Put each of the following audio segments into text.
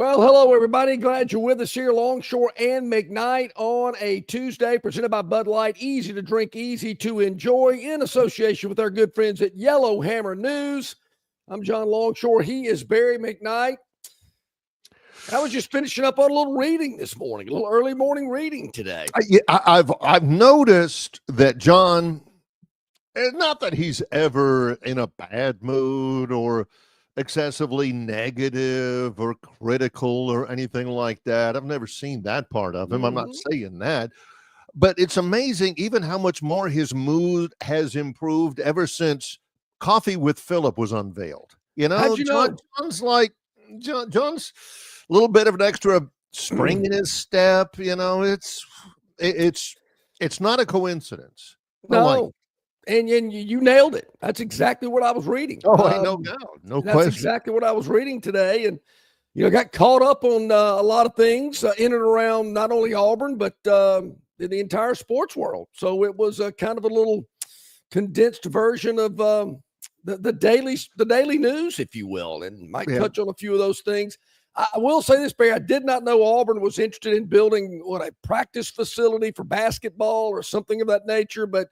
Well, hello, everybody. Glad you're with us here. Longshore and McKnight on a Tuesday, presented by Bud Light. Easy to drink, easy to enjoy, in association with our good friends at Yellowhammer News. I'm John Longshore. He is Barry McKnight. I was just finishing up on a little reading this morning, a little early morning reading today. I've noticed that John, not that he's ever in a bad mood or excessively negative or critical or anything like that. I've never seen that part of him. I'm not saying that, but it's amazing even how much more his mood has improved ever since Coffee with Philip was unveiled. You know, How'd you know? John's like John's a little bit of an extra spring in his step. You know, it's not a coincidence. No. And you nailed it. That's exactly what I was reading. Oh, I know now. No that's question. exactly what I was reading today. And, got caught up on a lot of things in and around not only Auburn, but in the entire sports world. So it was a kind of a little condensed version of the daily news, if you will, and might touch on a few of those things. I will say this, Barry, I did not know Auburn was interested in building a practice facility for basketball or something of that nature, but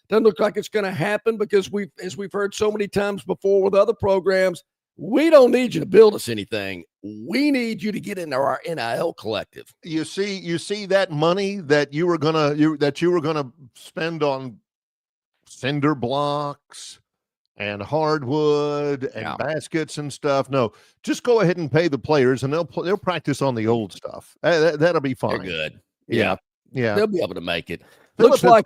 doesn't look like it's going to happen because as we've heard so many times before with other programs, we don't need you to build us anything. We need you to get into our NIL collective. You see that money that you were gonna spend on cinder blocks and hardwood and baskets and stuff. No, just go ahead and pay the players, and they'll practice on the old stuff. That'll be fine. They're good. Yeah. They'll be able to make it. Looks like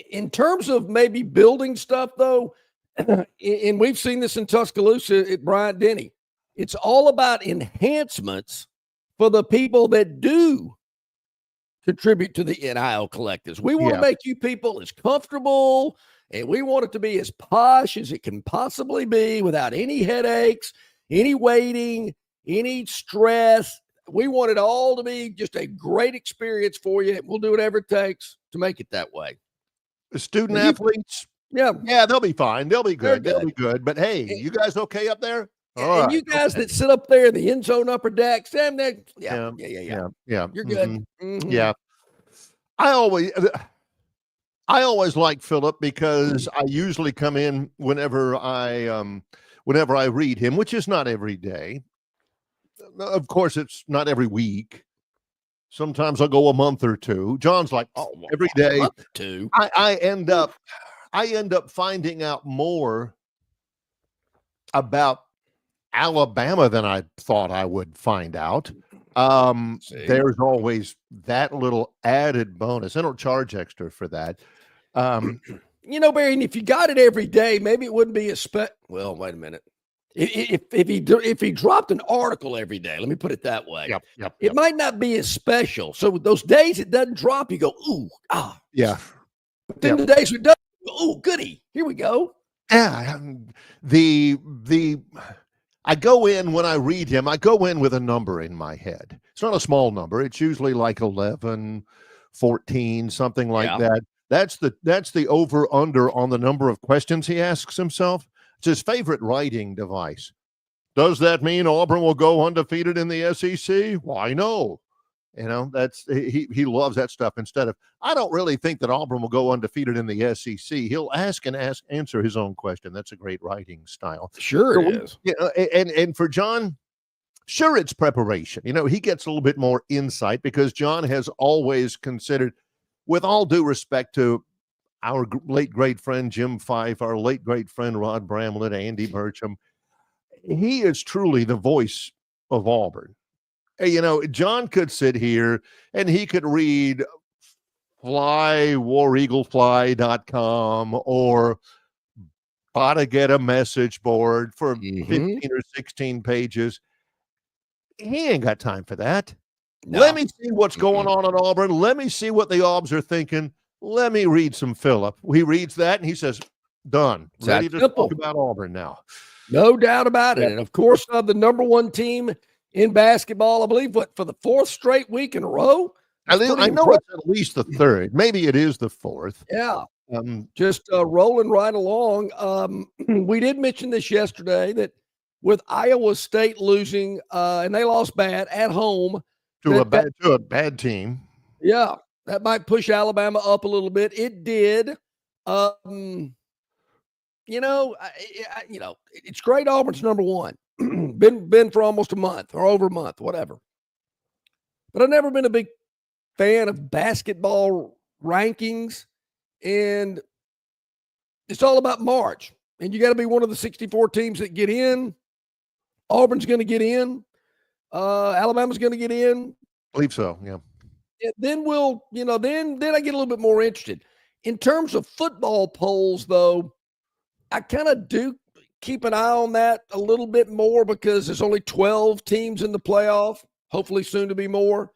in terms of maybe building stuff, though, and we've seen this in Tuscaloosa at Bryant-Denny, it's all about enhancements for the people that do contribute to the NIL collectives. We want to make you people as comfortable, and we want it to be as posh as it can possibly be without any headaches, any waiting, any stress. We want it all to be just a great experience for you. We'll do whatever it takes to make it that way. The student athletes, they'll be fine. They'll be good. They'll be good. But hey, you guys okay up there? And you guys that sit up there in the end zone upper decks, you're good. Yeah. I always like Philip because I usually come in whenever I read him, which is not every day. Of course, it's not every week. Sometimes I'll go a month or two. John's like, every day. A month or two. I end up finding out more about Alabama than I thought I would find out. There's always that little added bonus. I don't charge extra for that. Barry, and if you got it every day, maybe it wouldn't be well, wait a minute. If he dropped an article every day, let me put it that way. It might not be as special. So those days it doesn't drop, you go, ooh, yeah. But then the days it does, ooh, goody, here we go. Yeah, I go in when I read him. I go in with a number in my head. It's not a small number. It's usually like 11, 14, something like that. That's the over under on the number of questions he asks himself. It's his favorite writing device. Does that mean Auburn will go undefeated in the SEC? Why no? That's he loves that stuff. Instead of, I don't really think that Auburn will go undefeated in the SEC. He'll answer his own question. That's a great writing style. Sure it is. And for John, sure, it's preparation. He gets a little bit more insight because John has always considered, with all due respect to our late great friend Jim Fife, our late great friend Rod Bramlett, Andy Burcham, he is truly the voice of Auburn. John could sit here and he could read wareaglefly.com or how to get a message board for 15 or 16 pages. He ain't got time for that. No. Let me see what's going on in Auburn. Let me see what the Aubs are thinking. Let me read some Philip. He reads that and he says, done. Ready to talk about Auburn now. No doubt about it. And of course, the number one team in basketball, I believe, for the fourth straight week in a row. I know it's at least the third. Maybe it is the fourth. Yeah. Just rolling right along. We did mention this yesterday that with Iowa State losing, and they lost bad at home. To a bad team. Yeah, that might push Alabama up a little bit. It did. It's great Auburn's number one. been for almost a month or over a month, whatever. But I've never been a big fan of basketball rankings, and it's all about March. And you got to be one of the 64 teams that get in. Auburn's going to get in. Alabama's going to get in. I believe so, yeah. Then then I get a little bit more interested. In terms of football polls, though, I kind of do keep an eye on that a little bit more because there's only 12 teams in the playoff, hopefully soon to be more.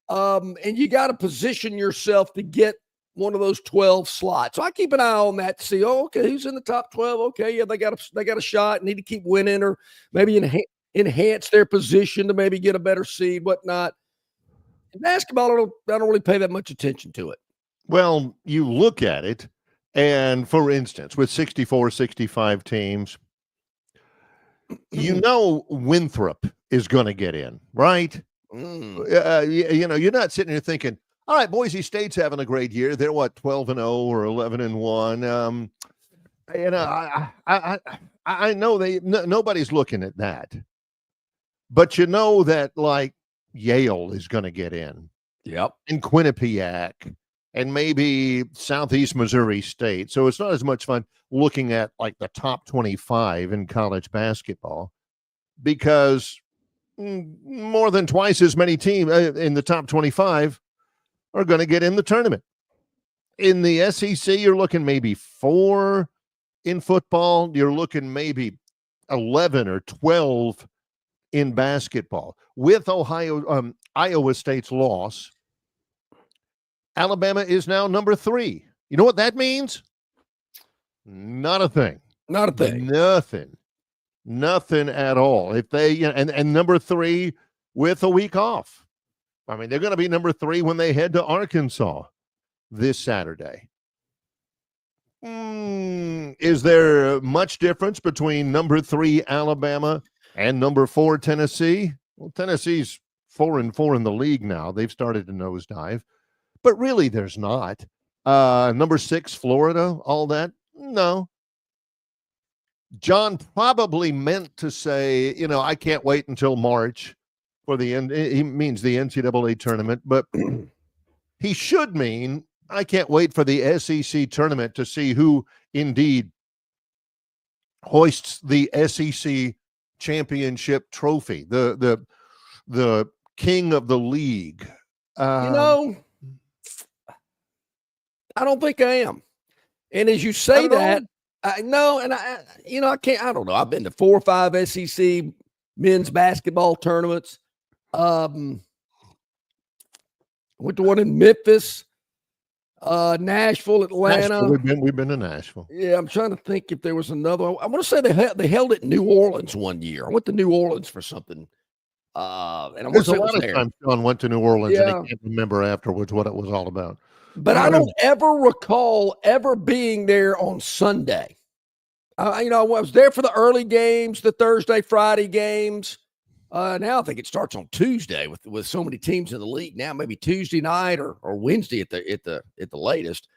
And you got to position yourself to get one of those 12 slots. So I keep an eye on that to see, okay, who's in the top 12? Okay, yeah, they got a shot, need to keep winning or maybe enhance their position to maybe get a better seed, whatnot. In basketball, I don't really pay that much attention to it. Well, you look at it, and for instance, with 64, 65 teams, Winthrop is going to get in, right? You're not sitting here thinking, all right, Boise State's having a great year. They're 12-0 or 11-1. I know nobody's looking at that, but you know that like Yale is going to get in. Yep. And Quinnipiac and maybe Southeast Missouri State. So it's not as much fun looking at like the top 25 in college basketball because more than twice as many teams in the top 25 are going to get in the tournament. In the SEC, you're looking maybe 4 in football. You're looking maybe 11 or 12 in basketball. With Iowa State's loss, Alabama is now number 3. You know what that means? Not a thing. Not a thing. Nothing at all. If they and number 3 with a week off. I mean, they're going to be number 3 when they head to Arkansas this Saturday. Is there much difference between number 3 Alabama and number 4 Tennessee? Well, Tennessee's 4-4 in the league now. They've started to nosedive. But really, there's not. Number 6, Florida, all that? No. John probably meant to say, I can't wait until March for the end. He means the NCAA tournament, but he should mean I can't wait for the SEC tournament to see who indeed hoists the SEC championship trophy, the king of the league. I don't think I am. And as you say that, I can't, I don't know. I've been to 4 or 5 SEC men's basketball tournaments. Went to one in Memphis, Nashville, Atlanta. We've been to Nashville. Yeah, I'm trying to think if there was another. I want to say they held it in New Orleans one year. I went to New Orleans for something. And I There's a lot of times Sean went to New Orleans and he can't remember afterwards what it was all about. But I don't ever recall ever being there on Sunday. I was there for the early games, the Thursday, Friday games. Now I think it starts on Tuesday with so many teams in the league now, maybe Tuesday night or Wednesday at the latest.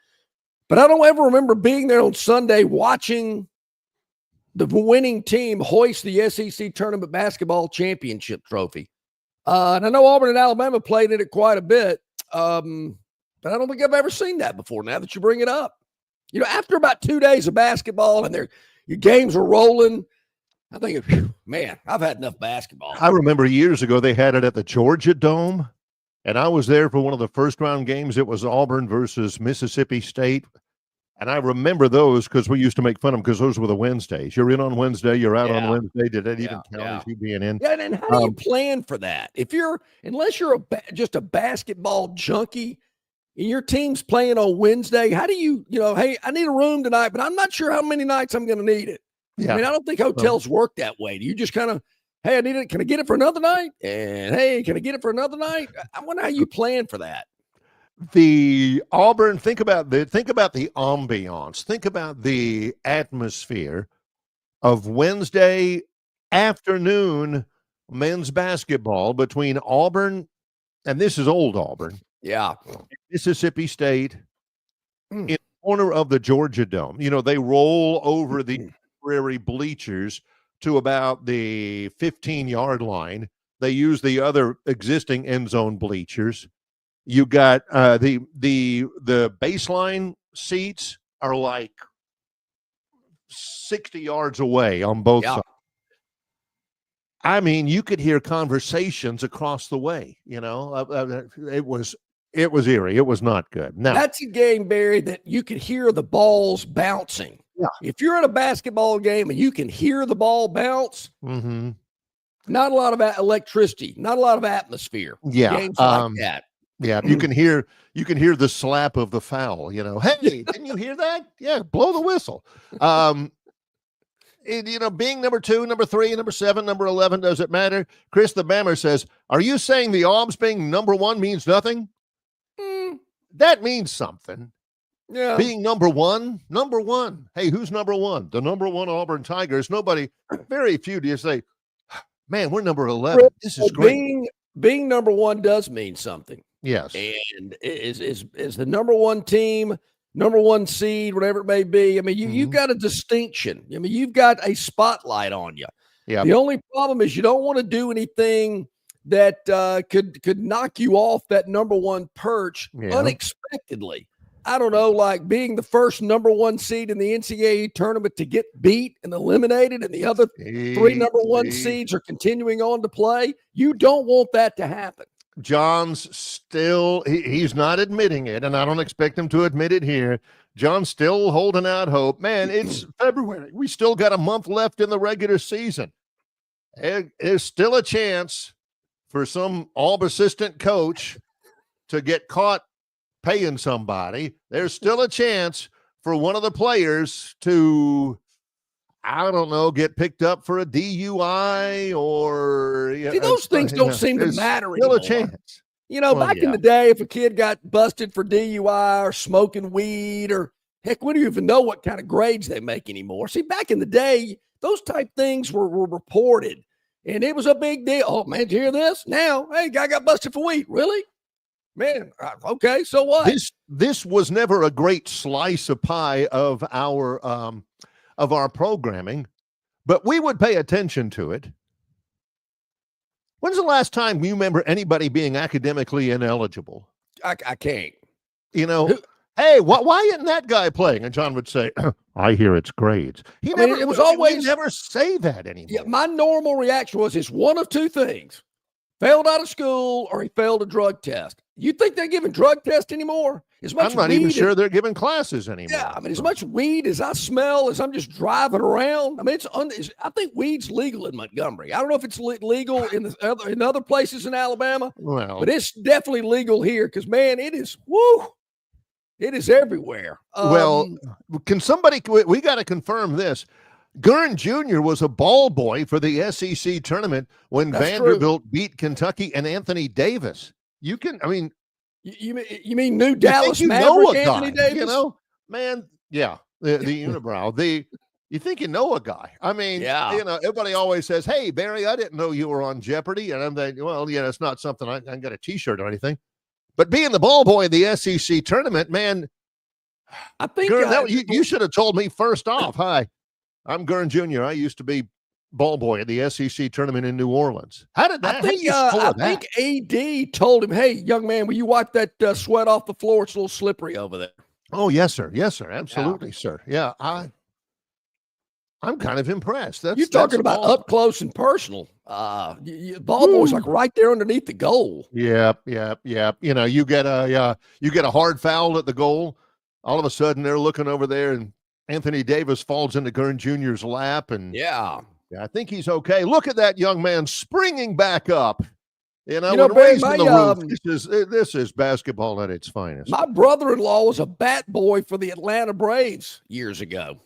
But I don't ever remember being there on Sunday watching the winning team hoist the SEC tournament basketball championship trophy. And I know Auburn and Alabama played in it quite a bit. But I don't think I've ever seen that before now that you bring it up. After about 2 days of basketball and your games are rolling, I think, man, I've had enough basketball. I remember years ago they had it at the Georgia Dome, and I was there for one of the first round games. It was Auburn versus Mississippi State. And I remember those because we used to make fun of them because those were the Wednesdays. You're in on Wednesday, you're out on Wednesday. Did that even count as you being in? Yeah, and how do you plan for that? Unless you're just a basketball junkie, and your team's playing on Wednesday, how do hey, I need a room tonight, but I'm not sure how many nights I'm going to need it. Yeah. I mean, I don't think hotels work that way. Do you just kind of, hey, I need it. Can I get it for another night? And hey, can I get it for another night? I wonder how you plan for that. The Auburn, think about the ambiance. Think about the atmosphere of Wednesday afternoon men's basketball between Auburn, and this is old Auburn, Mississippi State, in the corner of the Georgia Dome. You know, they roll over the temporary bleachers to about the 15-yard line. They use the other existing end zone bleachers. You got the baseline seats are like 60 yards away on both sides. I mean, you could hear conversations across the way. You know, it was eerie. It was not good. Now, that's a game, Barry, that you could hear the balls bouncing. Yeah. If you're in a basketball game and you can hear the ball bounce, not a lot of electricity, not a lot of atmosphere. Yeah, games like that. Yeah, you can hear the slap of the foul. You know, hey, didn't you hear that? Yeah, blow the whistle. You know, being number 2, number 3, number 7, number 11, does it matter? Chris the Bammer says, are you saying the Aubs being number 1 means nothing? That means something. Yeah. Being number one. Hey, who's number 1? The number 1 Auburn Tigers. Very few do you say, man, we're number 11. This is great. Being number 1 does mean something. Yes. And is the number 1 team, number 1 seed, whatever it may be. I mean, you've got a distinction. I mean, you've got a spotlight on you. Yeah. The only problem is you don't want to do anything that could knock you off that number 1 perch unexpectedly. I don't know, like being the first number 1 seed in the NCAA tournament to get beat and eliminated, and the other 3 number 1 seeds are continuing on to play. You don't want that to happen. John's still, he's not admitting it, and I don't expect him to admit it here. John's still holding out hope. Man, it's February. We still got a month left in the regular season. There's still a chance for some Auburn assistant coach to get caught paying somebody. There's still a chance for one of the players to, I don't know, get picked up for a DUI or those things don't seem to matter anymore. Still a chance. You know, back in the day, if a kid got busted for DUI or smoking weed or heck, we don't even know what kind of grades they make anymore. See, back in the day, those type things were reported, and it was a big deal. Oh man, did you hear this? Now, hey, guy got busted for weed. Really? Man, okay, so what? This was never a great slice of pie of our programming, but we would pay attention to it. When's the last time you remember anybody being academically ineligible? I can't. You know, hey, why isn't that guy playing? And John would say, I hear it's grades. We never say that anymore. Yeah, my normal reaction was it's one of 2 things. Failed out of school or he failed a drug test. You think they're giving drug tests anymore? I'm not even sure they're giving classes anymore. Yeah, I mean, as much weed as I smell as I'm just driving around. I mean, I think weed's legal in Montgomery. I don't know if it's legal in other places in Alabama, but it's definitely legal here because, man, it is, it is everywhere. Can somebody, we got to confirm this. Gurn Jr. was a ball boy for the SEC tournament when Vanderbilt beat Kentucky and Anthony Davis. You mean New Dallas Maverick Anthony Davis? You know, man, yeah, the unibrow. You think you know a guy. I mean, you know, everybody always says, hey, Barry, I didn't know you were on Jeopardy. And I'm thinking, well, yeah, it's not something I got a T-shirt or anything. But being the ball boy in the SEC tournament, man, I think you should have told me first off. Hi, I'm Gurn Jr. I used to be ball boy at the SEC tournament in New Orleans. How did that? I think AD told him, "Hey, young man, will you wipe that sweat off the floor? It's a little slippery over there." Oh, yes, sir. Yes, sir. Absolutely, sir. Yeah, I'm kind of impressed. You're talking about awesome. Up close and personal. Ball boy's like right there underneath the goal. Yep. You know, you get a hard foul at the goal. All of a sudden, they're looking over there, and Anthony Davis falls into Gurn Jr.'s lap, and yeah, I think he's okay. Look at that young man springing back up. You know Barry, the roof. This is basketball at its finest. My brother-in-law was a bat boy for the Atlanta Braves years ago.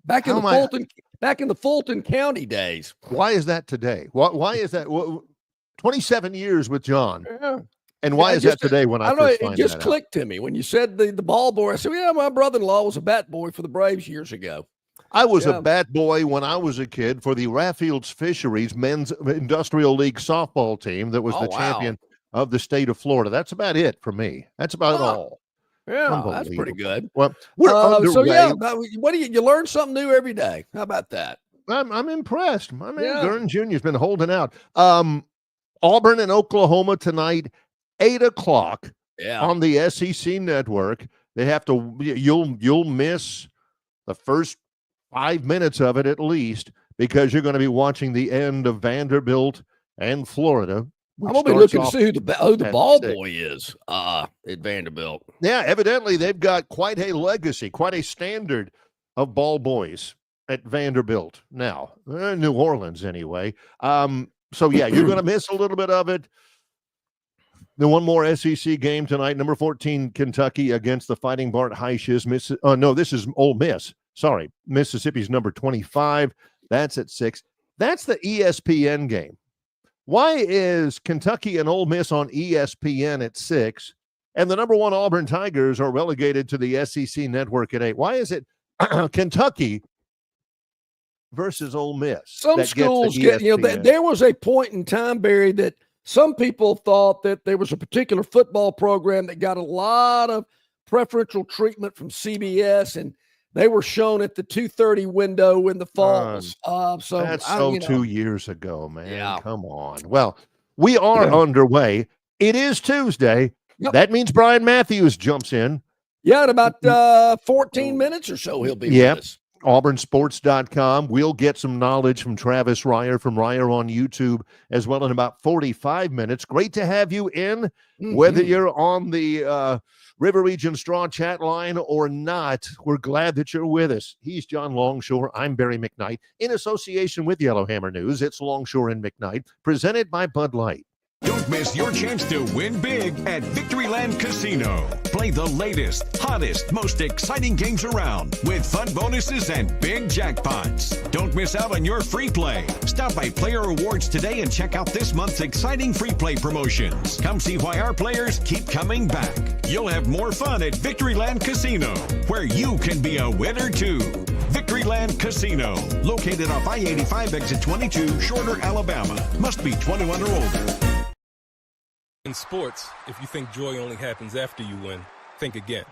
Back in the Fulton County days. Why is that today? Why is that? 27 years with John. Yeah. And why is that today when I don't know, it just clicked to me when you said the ball boy. I said, yeah, my brother-in-law was a bat boy for the Braves years ago. I was a bat boy when I was a kid for the Raffield's Fisheries Men's Industrial League softball team that was the champion of the state of Florida. That's about it for me. That's about all. Yeah, that's pretty good. Well, we're underway. So yeah, what do you learn something new every day? How about that? I'm impressed. My man Gurn Jr. has been holding out. Auburn and Oklahoma tonight, 8:00 on the SEC network. They have to. You'll miss the first 5 minutes of it at least because you're going to be watching the end of Vanderbilt and Florida. I'm gonna be looking to see who the ball boy is at Vanderbilt. Yeah, evidently they've got quite a legacy, quite a standard of ball boys at Vanderbilt now. New Orleans anyway. So yeah, you're going to miss a little bit of it. Then one more SEC game tonight. Number 14 Kentucky against the Fighting Bart Heisches. This is Ole Miss. Sorry, Mississippi's number 25. That's at 6. That's the ESPN game. Why is Kentucky and Ole Miss on ESPN at 6, and the number 1 Auburn Tigers are relegated to the SEC network at 8? Why is it Kentucky versus Ole Miss? Some schools there was a point in time, Barry, that some people thought that there was a particular football program that got a lot of preferential treatment from CBS, and they were shown at the 2:30 window in the falls. That's 2 years ago, man. Yeah. Come on. Well, we are underway. It is Tuesday. Yep. That means Brian Matthews jumps in. Yeah, in about 14 minutes or so, he'll be with us. AuburnSports.com. We'll get some knowledge from Travis Ryer from Ryer on YouTube as well in about 45 minutes. Great to have you in, whether you're on the River Region Straw Chat line or not. We're glad that you're with us. He's John Longshore. I'm Barry McKnight. In association with Yellowhammer News, it's Longshore and McKnight, presented by Bud Light. Don't miss your chance to win big at Victoryland Casino. Play the latest, hottest, most exciting games around with fun bonuses and big jackpots. Don't miss out on your free play. Stop by Player Rewards today and check out this month's exciting free play promotions. Come see why our players keep coming back. You'll have more fun at Victoryland Casino, where you can be a winner too. Victoryland Casino, located off I-85 exit 22, Shorter, Alabama. Must be 21 or older. In sports, if you think joy only happens after you win, think again.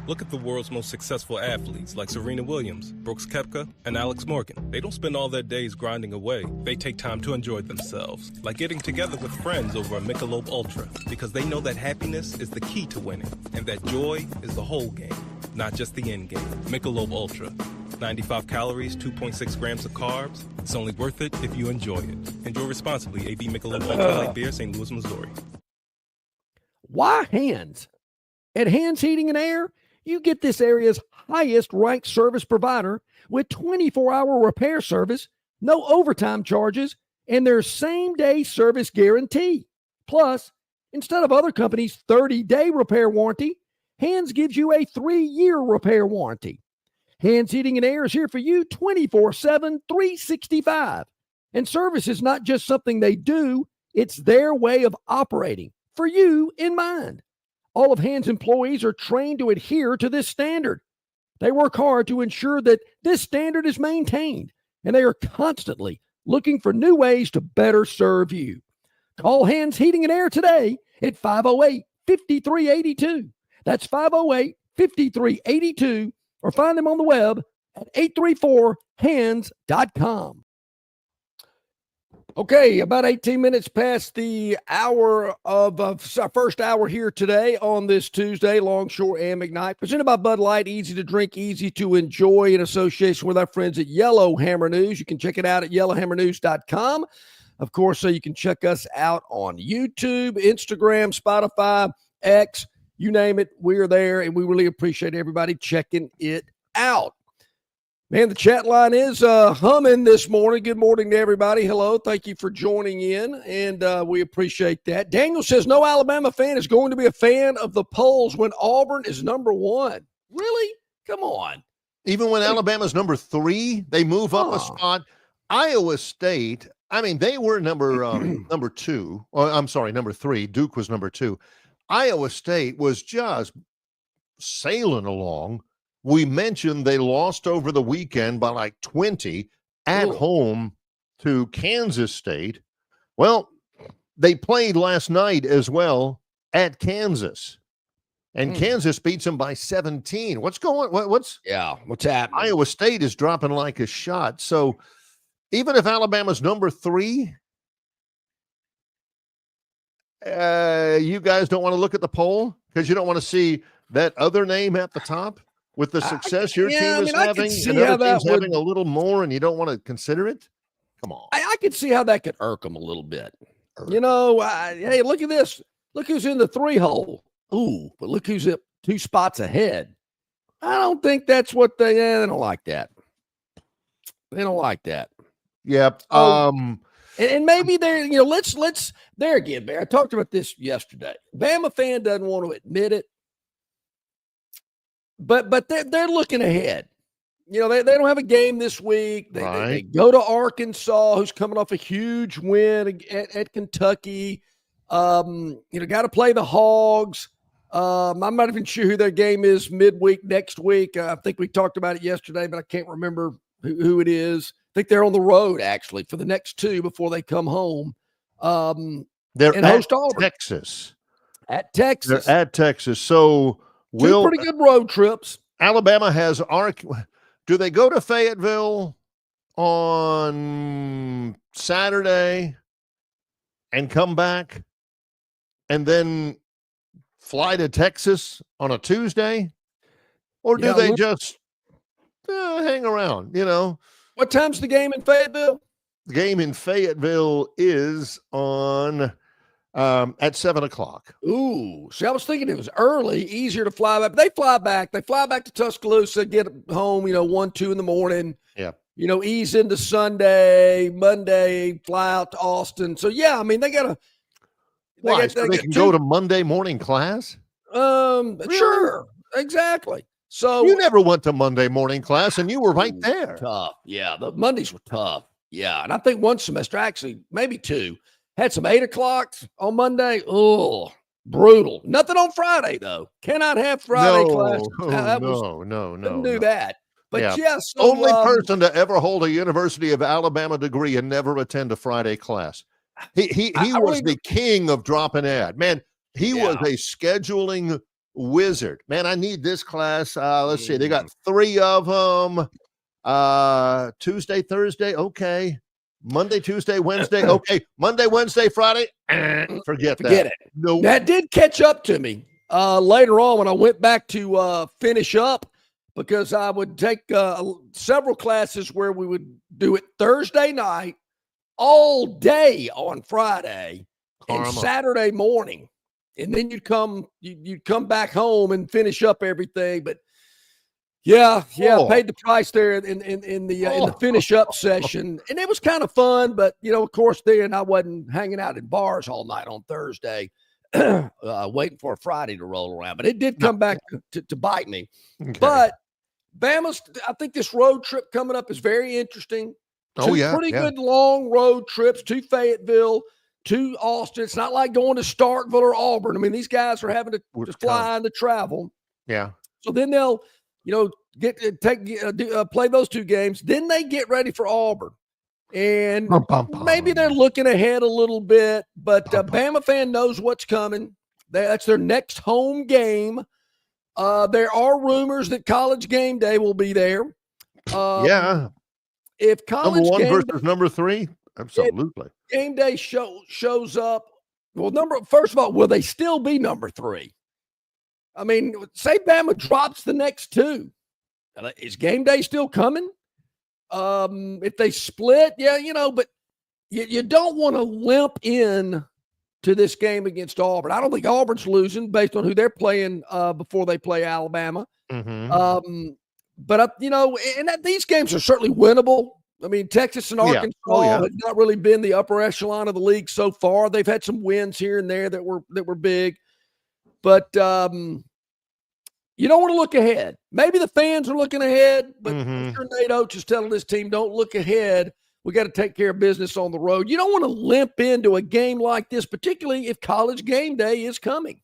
Look at the world's most successful athletes like Serena Williams, Brooks Koepka, and Alex Morgan. They don't spend all their days grinding away. They take time to enjoy themselves, like getting together with friends over a Michelob Ultra, because they know that happiness is the key to winning, and that joy is the whole game, not just the end game. Michelob Ultra. 95 calories, 2.6 grams of carbs. It's only worth it if you enjoy it. Enjoy responsibly. AB Michelob Ultra Light Beer, St. Louis, Missouri. Why Hands? At Hands Heating and Air, you get this area's highest ranked service provider with 24-hour repair service, no overtime charges, and their same-day service guarantee. Plus, instead of other companies' 30-day repair warranty, Hands gives you a 3-year repair warranty. Hands Heating and Air is here for you 24/7, 365. And service is not just something they do, it's their way of operating, for you in mind. All of Hands employees are trained to adhere to this standard. They work hard to ensure that this standard is maintained, and they are constantly looking for new ways to better serve you. Call Hands Heating and Air today at 508-5382. That's 508-5382, or find them on the web at 834hands.com. Okay, about 18 minutes past the hour of our first hour here today on this Tuesday, Longshore and McKnight, presented by Bud Light, easy to drink, easy to enjoy, in association with our friends at Yellowhammer News. You can check it out at yellowhammernews.com. Of course, so you can check us out on YouTube, Instagram, Spotify, X, you name it, we're there, and we really appreciate everybody checking it out. Man, the chat line is humming this morning. Good morning to everybody. Hello. Thank you for joining in, and we appreciate that. Daniel says no Alabama fan is going to be a fan of the polls when Auburn is number 1. Really? Come on. Even when Alabama's number 3, they move up a spot. Iowa State, I mean, they were number 2. Or, I'm sorry, number 3. Duke was number 2. Iowa State was just sailing along. We mentioned they lost over the weekend by like 20 at home to Kansas State. Well, they played last night as well at Kansas, and Kansas beats them by 17. What's what's happening? Iowa State is dropping like a shot. So even if Alabama's number 3, you guys don't want to look at the poll because you don't want to see that other name at the top with the success your team is having, and other teams having a little more, and you don't want to consider it. Come on. I could see how that could irk them a little bit. You know, hey, look at this. Look who's in the 3 hole. Ooh, but look who's up 2 spots ahead. I don't think that's what they don't like that. They don't like that. Yep. And maybe they're, you know, let's there again, Bear. I talked about this yesterday. Bama fan doesn't want to admit it, but they're looking ahead. You know, they don't have a game this week. They go to Arkansas, who's coming off a huge win at Kentucky. You know, got to play the Hogs. I'm not even sure who their game is midweek next week. I think we talked about it yesterday, but I can't remember who it is. I think they're on the road, actually, for the next 2 before they come home. They're at Texas. At Texas. They're at Texas. So 2 pretty good road trips. Alabama has do they go to Fayetteville on Saturday and come back and then fly to Texas on a Tuesday? Or do they just hang around, you know? What time's the game in Fayetteville? The game in Fayetteville is on at 7:00. Ooh, see, I was thinking it was early, easier to fly back. But they fly back. They fly back to Tuscaloosa, get home, 1, 2 in the morning. Yeah. Ease into Sunday, Monday, fly out to Austin. So, yeah, I mean, they got to. They can go to Monday morning class? Really? Sure, exactly. So you never went to Monday morning class, and you were right there. Tough. Yeah, the Mondays were tough. Yeah, and I think one semester, actually, maybe 2, had some 8 o'clocks on Monday. Oh, brutal. Nothing on Friday, though. Cannot have Friday classes. No. Couldn't do that. But yes. Only person to ever hold a University of Alabama degree and never attend a Friday class. He was the king of drop and add. Man, he was a scheduling wizard. Man, I need this class. Let's see. They got 3 of them. Tuesday, Thursday. Okay. Monday, Tuesday, Wednesday. Okay. Monday, Wednesday, Friday. Forget it. No. That did catch up to me later on when I went back to finish up, because I would take several classes where we would do it Thursday night, all day on Friday, and Saturday morning. And then you'd come back home and finish up everything. But paid the price there in the finish up session, and it was kind of fun. But of course, then I wasn't hanging out in bars all night on Thursday, waiting for a Friday to roll around. But it did come back to bite me. Okay. But Bama's, I think this road trip coming up is very interesting. Two pretty good long road trips to Fayetteville, to Austin. It's not like going to Starkville or Auburn. I mean, these guys are having to fly and to travel. Yeah. So then they'll, play those 2 games. Then they get ready for Auburn. And maybe they're looking ahead a little bit, but Bama fan knows what's coming. That's their next home game. There are rumors that College Game Day will be there. If College number 1 game versus number 3, absolutely. Game Day shows up. Well, first of all, will they still be number 3? I mean, say Bama drops the next 2. Is Game Day still coming? If they split, but you don't want to limp in to this game against Auburn. I don't think Auburn's losing based on who they're playing before they play Alabama. Mm-hmm. But these games are certainly winnable. I mean, Texas and Arkansas have not really been the upper echelon of the league so far. They've had some wins here and there that were big, but you don't want to look ahead. Maybe the fans are looking ahead, but I'm sure Nate Oates is telling his team, don't look ahead. We got to take care of business on the road. You don't want to limp into a game like this, particularly if College Game Day is coming.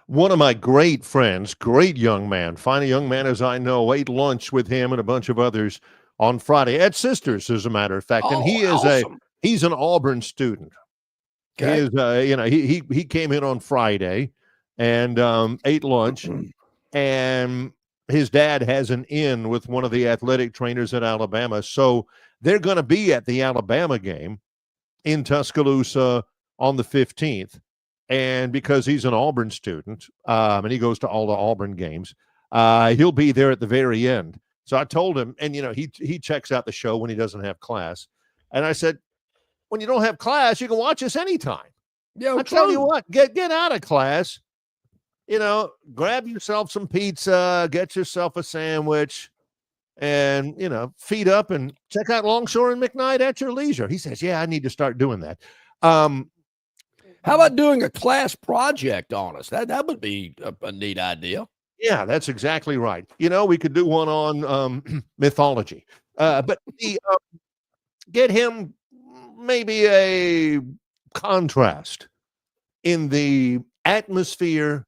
One of my great friends, great young man, fine a young man as I know, ate lunch with him and a bunch of others on Friday at Sisters, as a matter of fact. And Oh, awesome. he's an Auburn student. He Okay. is, he came in on Friday and ate lunch, and his dad has an in with one of the athletic trainers at Alabama. So they're going to be at the Alabama game in Tuscaloosa on the 15th. And because he's an Auburn student, and he goes to all the Auburn games, he'll be there at the very end. So I told him, and he checks out the show when he doesn't have class. And I said, when you don't have class, you can watch us anytime. Yeah, I tell you what, get out of class, grab yourself some pizza, get yourself a sandwich, and feed up and check out Longshore and McKnight at your leisure. He says, yeah, I need to start doing that. How about doing a class project on us? That would be a neat idea. Yeah, that's exactly right. We could do one on mythology, but get him maybe a contrast in the atmosphere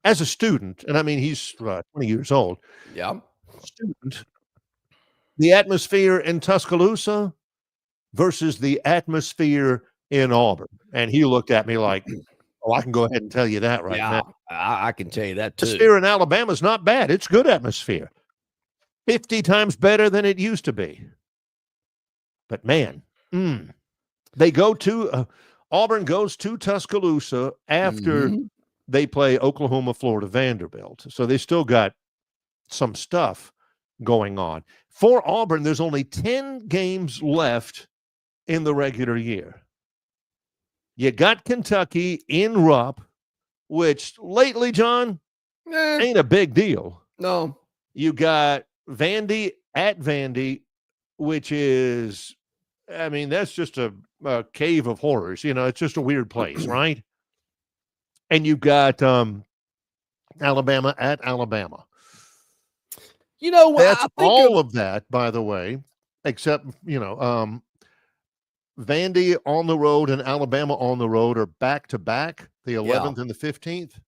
as a student. And I mean, he's 20 years old. Yeah. Student. The atmosphere in Tuscaloosa versus the atmosphere in Auburn. And he looked at me like, oh, I can go ahead and tell you that right now. I can tell you that too. Atmosphere in Alabama is not bad. It's good atmosphere. 50 times better than it used to be. But man, they go to Auburn goes to Tuscaloosa after they play Oklahoma, Florida, Vanderbilt. So they still got some stuff going on. For Auburn, there's only 10 games left in the regular year. You got Kentucky in Rupp, which lately, John, ain't a big deal. No. You got Vandy at Vandy, which is, I mean, that's just a cave of horrors. It's just a weird place, right? And you've got Alabama at Alabama. That's all of that, by the way, except, Vandy on the road and Alabama on the road are back to back, the 11th and the 15th.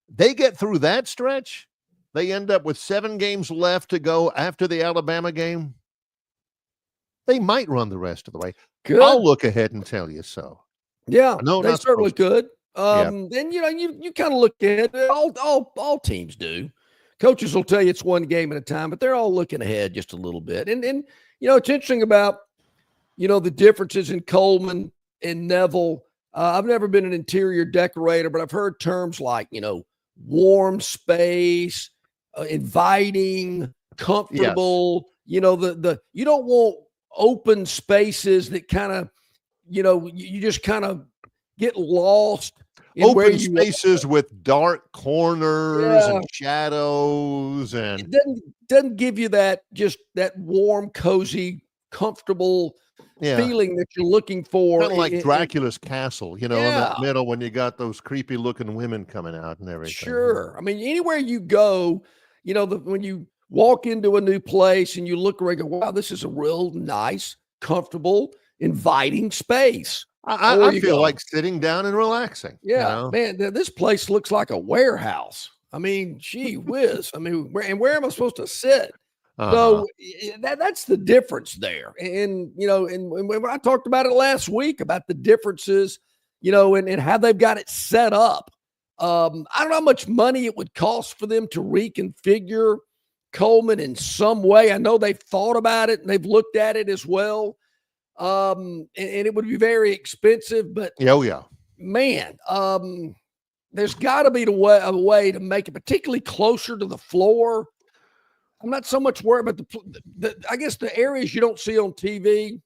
They get through that stretch. They end up with 7 games left to go after the Alabama game. They might run the rest of the way. Good. I'll look ahead and tell you so. Yeah, they certainly could. Then you kind of look at it. All teams do. Coaches will tell you it's one game at a time, but they're all looking ahead just a little bit. And it's interesting about the differences in Coleman and Neville. I've never been an interior decorator, but I've heard terms like warm space, inviting, comfortable. Yes. You don't want open spaces that kind of you just kind of get lost in open spaces with dark corners and shadows, and it doesn't give you that warm, cozy, comfortable feeling that you're looking for. Kind of like Dracula's castle, in that middle when you got those creepy looking women coming out and everything. Sure. I mean, anywhere you go, when you walk into a new place and you look around and go, wow, this is a real nice, comfortable, inviting space. I feel like sitting down and relaxing. Yeah, man, this place looks like a warehouse. I mean, gee whiz. I mean, where am I supposed to sit? So that's the difference there. And, and when I talked about it last week about the differences, and how they've got it set up. I don't know how much money it would cost for them to reconfigure Coleman in some way. I know they've thought about it and they've looked at it as well. And it would be very expensive, but man, there's got to be a way to make it particularly closer to the floor. I'm not so much worried about I guess the areas you don't see on TV,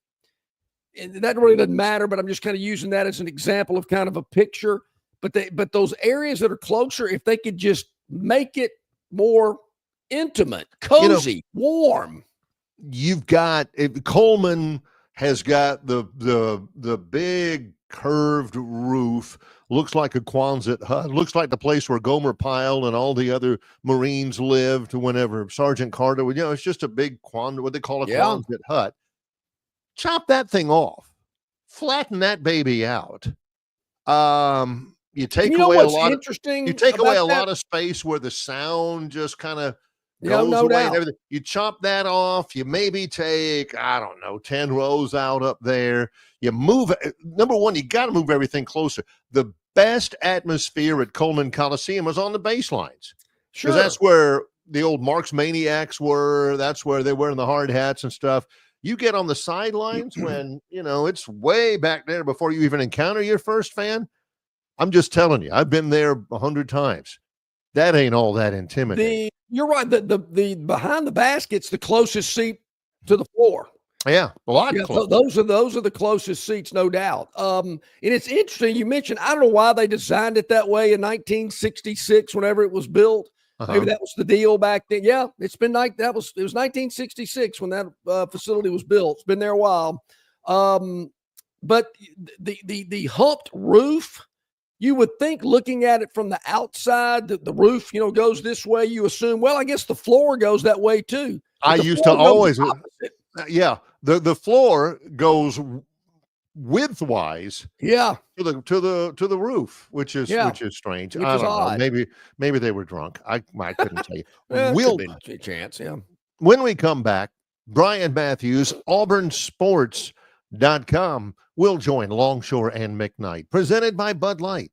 and that really doesn't matter, but I'm just kind of using that as an example of kind of a picture. But those areas that are closer, if they could just make it more intimate, cozy, warm. You've got Coleman has got the big curved roof, looks like a Quonset hut, looks like the place where Gomer Pyle and all the other Marines lived whenever Sergeant Carter would, it's just a big what they call a Quonset hut. Chop that thing off, flatten that baby out, you take you know away what's a lot interesting you take away about a that? lot of space where the sound just kind of Yeah, goes no away doubt. and everything. You chop that off. You maybe take, I don't know, 10 rows out up there. You move. Number one, you got to move everything closer. The best atmosphere at Coleman Coliseum was on the baselines. Sure. Because that's where the old Marks Maniacs were. That's where they were in the hard hats and stuff. You get on the sidelines when, it's way back there before you even encounter your first fan. I'm just telling you, I've been there 100 times. That ain't all that intimidating. You're right. The behind the basket's the closest seat to the floor. Yeah, a lot closer. Those are the closest seats, no doubt. And it's interesting. You mentioned, I don't know why they designed it that way in 1966, whenever it was built. Maybe that was the deal back then. Yeah, it was 1966 when that facility was built. It's been there a while. But the humped roof, you would think, looking at it from the outside, that the roof, goes this way. You assume, well, I guess the floor goes that way too. I used to always, the floor goes widthwise, to the roof, which is strange. I don't know. Maybe they were drunk. I couldn't tell you. Will be a chance. Yeah. When we come back, Brian Matthews, AuburnSports.com, will join Longshore and McKnight, presented by Bud Light.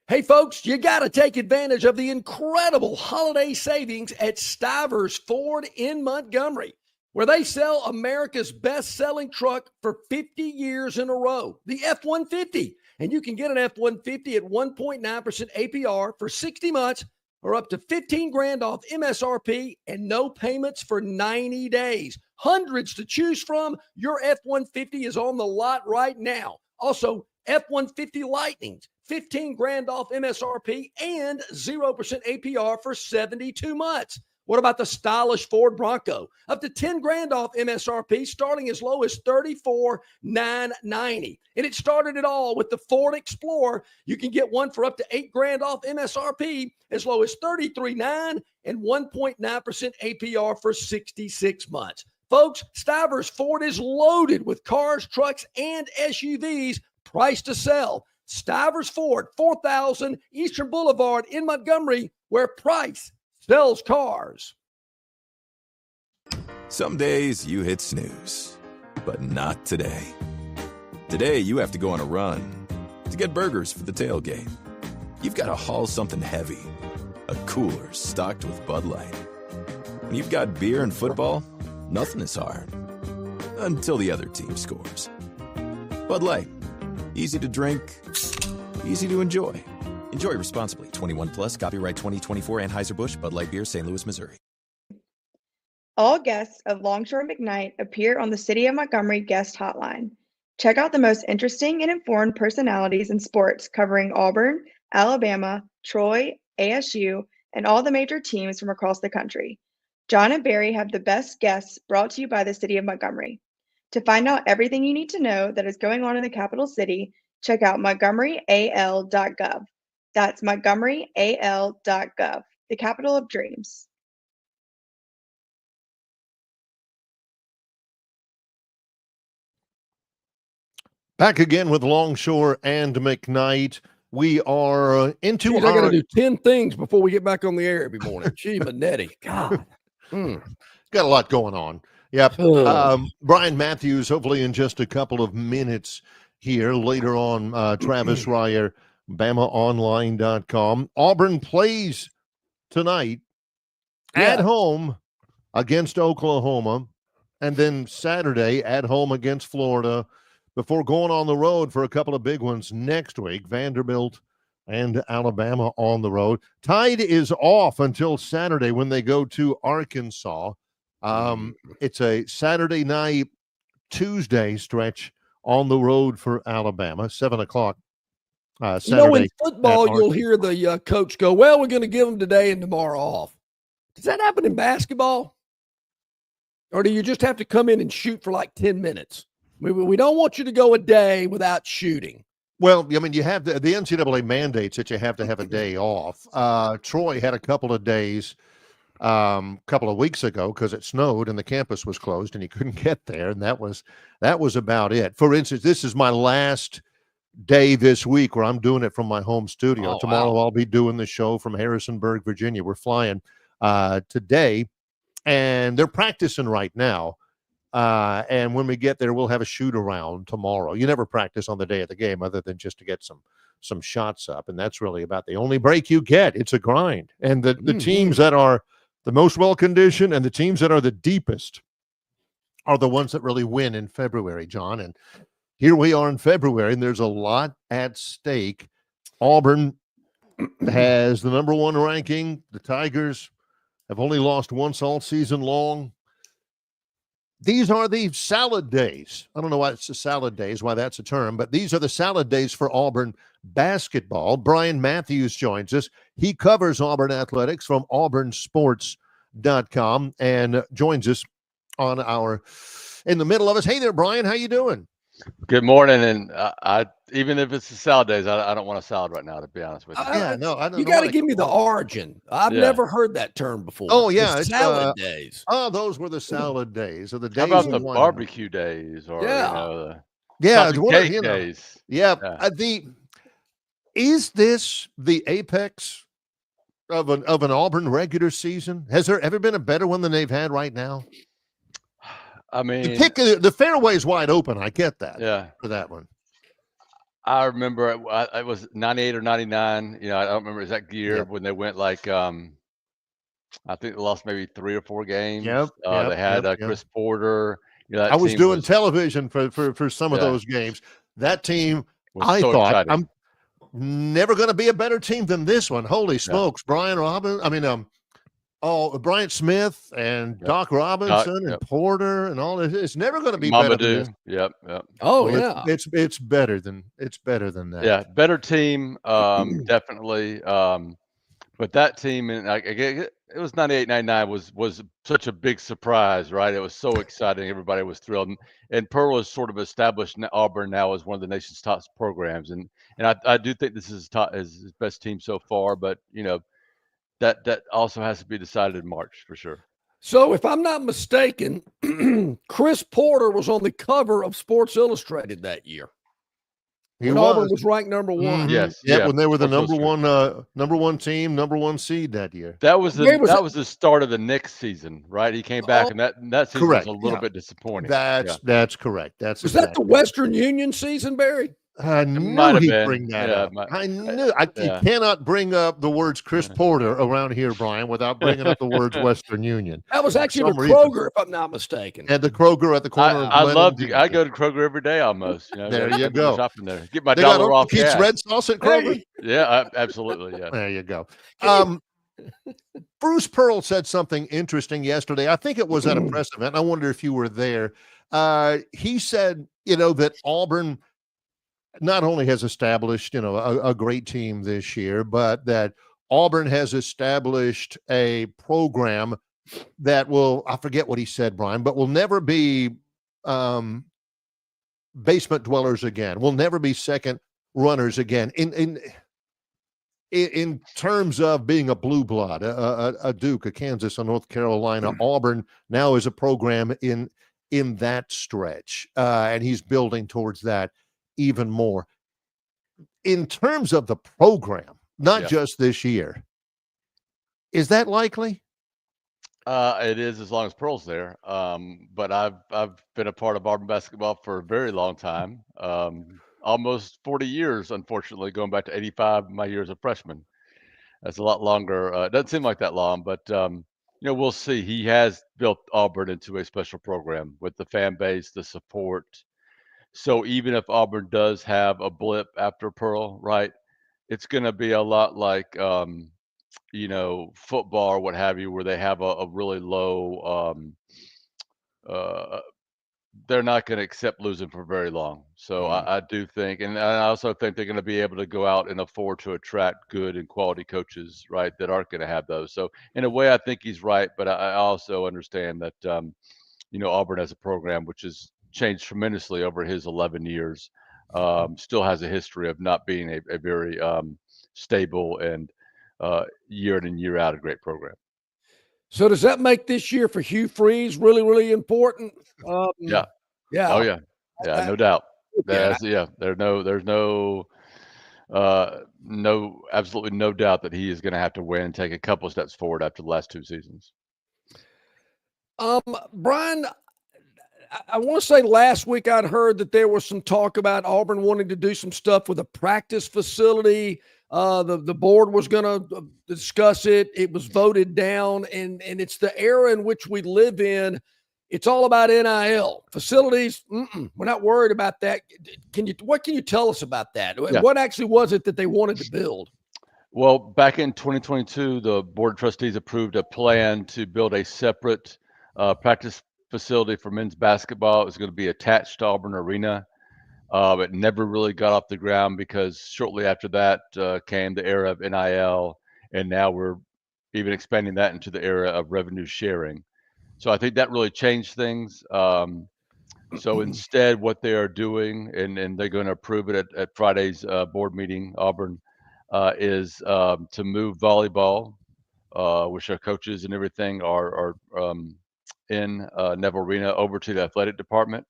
Hey, folks, you got to take advantage of the incredible holiday savings at Stivers Ford in Montgomery, where they sell America's best-selling truck for 50 years in a row, the F-150. And you can get an F-150 at 1.9% APR for 60 months or up to $15,000 off MSRP and no payments for 90 days. Hundreds to choose from. Your F-150 is on the lot right now. Also, F-150 Lightnings, $15,000 off MSRP and 0% APR for 72 months. What about the stylish Ford Bronco? Up to $10,000 off MSRP, starting as low as $34,990. And it started it all with the Ford Explorer. You can get one for up to $8,000 off MSRP, as low as $33,900 and 1.9% APR for 66 months. Folks, Stivers Ford is loaded with cars, trucks, and SUVs priced to sell. Stivers Ford, 4000 Eastern Boulevard in Montgomery, where price sells cars. Some days you hit snooze, but not today. Today you have to go on a run to get burgers for the tailgate. You've got to haul something heavy, a cooler stocked with Bud Light. When you've got beer and football, nothing is hard. Until the other team scores. Bud Light. Easy to drink, easy to enjoy. Enjoy responsibly. 21 plus, copyright 2024 Anheuser-Busch, Bud Light Beer, St. Louis, Missouri. All guests of Longshore McKnight appear on the City of Montgomery guest hotline. Check out the most interesting and informed personalities in sports covering Auburn, Alabama, Troy, ASU, and all the major teams from across the country. John and Barry have the best guests brought to you by the City of Montgomery. To find out everything you need to know that is going on in the capital city, check out montgomeryal.gov. That's montgomeryal.gov, the capital of dreams. Back again with Longshore and McKnight. We are into I got to do 10 things before we get back on the air every morning. Gee, Manetti. God. Got a lot going on. Yep. Brian Matthews, hopefully in just a couple of minutes here. Later on, Travis Ryer, BamaOnline.com. Auburn plays tonight at home against Oklahoma, and then Saturday at home against Florida, before going on the road for a couple of big ones next week, Vanderbilt and Alabama on the road. Tide is off until Saturday when they go to Arkansas. It's a Saturday night, Tuesday stretch on the road for Alabama, 7 o'clock. Saturday. In football, you'll hear the coach go, well, we're going to give them today and tomorrow off. Does that happen in basketball? Or do you just have to come in and shoot for like 10 minutes? We don't want you to go a day without shooting. Well, I mean, you have the NCAA mandates that you have to have a day off. Troy had a couple of days couple of weeks ago because it snowed and the campus was closed and you couldn't get there. And that was about it. For instance, this is my last day this week where I'm doing it from my home studio. Oh, Tomorrow wow. I'll be doing the show from Harrisonburg, Virginia. We're flying today, and they're practicing right now. And when we get there, we'll have a shoot around tomorrow. You never practice on the day of the game other than just to get some shots up, and that's really about the only break you get. It's a grind. And the teams that are the most well-conditioned and the teams that are the deepest are the ones that really win in February, John. And here we are in February, and there's a lot at stake. Auburn has the number 1 ranking. The Tigers have only lost once all season long. These are the salad days. I don't know why it's the salad days, why that's a term, but these are the salad days for Auburn basketball. Brian Matthews joins us. He covers Auburn athletics from auburnsports.com and joins us in the middle of us. Hey there, Brian. How you doing? Good morning, and I even if it's the salad days, I don't want a salad right now, to be honest with you. I don't. You got to give me the origin. I've never heard that term before. Oh yeah, it's salad days. Oh, those were the salad days, or the days. How about the barbecue days, or the cake days? Yeah. Is this the apex of an Auburn regular season? Has there ever been a better one than they've had right now? I mean, the fairway's wide open. I get that. Yeah, for that one. I remember it was 98 or 99. I don't remember exact year when they went like I think they lost maybe 3 or 4 games. They had Chris Porter. I was doing television for some of those games. That team, I thought, exciting. I'm never going to be a better team than this one. Holy smokes, Brian Bryant Smith and Doc Robinson and Porter and all this. It's never going to be better than this. Yep. Oh, well, it's better than that. Yeah, better team, definitely. But that team, and it was 98, 99 was such a big surprise, right? It was so exciting. Everybody was thrilled. And Pearl has sort of established Auburn now as one of the nation's top programs. And I do think this is his best team so far, but that also has to be decided in March for sure. So if I'm not mistaken, Chris Porter was on the cover of Sports Illustrated that year. Auburn was ranked number 1. Mm-hmm. Yes. Yeah, when they were the number one team, number 1 seed that year. That was the start of the next season, right? He came back, and that season was a little bit disappointing. That's correct. Was that the Western Union season, Barry? I knew he'd bring that up. I knew. You cannot bring up the words Chris Porter around here, Brian, without bringing up the words Western Union. That was actually the Kroger, if I'm not mistaken. And the Kroger at the corner. I go to Kroger every day almost. There you go. Shopping there. Get my dollar off. Pete's red sauce at Kroger. Hey. Yeah, absolutely. Yeah. There you go. Bruce Pearl said something interesting yesterday. I think it was at a press event. I wonder if you were there. He said, that Auburn not only has established, a great team this year, but that Auburn has established a program that will, I forget what he said, Brian, but will never be basement dwellers again. Will never be second runners again. In terms of being a blue blood, a Duke, a Kansas, a North Carolina, Auburn now is a program in that stretch, and he's building towards that even more. In terms of the program, not just this year, is that likely? It is, as long as Pearl's there. But I've been a part of Auburn basketball for a very long time, almost 40 years, unfortunately, going back to 85, my year as a freshman. That's a lot longer. It doesn't seem like that long, but we'll see. He has built Auburn into a special program with the fan base, the support. So even if Auburn does have a blip after Pearl, right, it's going to be a lot like, football or what have you, where they have a really low, they're not going to accept losing for very long. So I do think, and I also think they're going to be able to go out and afford to attract good and quality coaches, right, that aren't going to have those. So in a way, I think he's right, but I also understand that, Auburn has a program which has changed tremendously over his 11 years, still has a history of not being a very stable and year in and year out a great program. So does that make this year for Hugh Freeze really, really important? Yeah. Yeah. Oh, yeah. Yeah, no doubt. There's absolutely no doubt that he is going to have to win and take a couple of steps forward after the last 2 seasons. Brian, I want to say last week I'd heard that there was some talk about Auburn wanting to do some stuff with a practice facility. The board was going to discuss it. It was voted down, and it's the era in which we live in. It's all about NIL facilities. We're not worried about that. What can you tell us about that? Yeah. What actually was it that they wanted to build? Well, back in 2022, the board of trustees approved a plan to build a separate practice facility for men's basketball. It was going to be attached to Auburn Arena. It never really got off the ground because shortly after that came the era of NIL, and now we're even expanding that into the era of revenue sharing. So I think that really changed things. So instead, what they are doing, and they're going to approve it at Friday's board meeting, Auburn, is to move volleyball, which our coaches and everything are in Neville Arena, over to the athletic department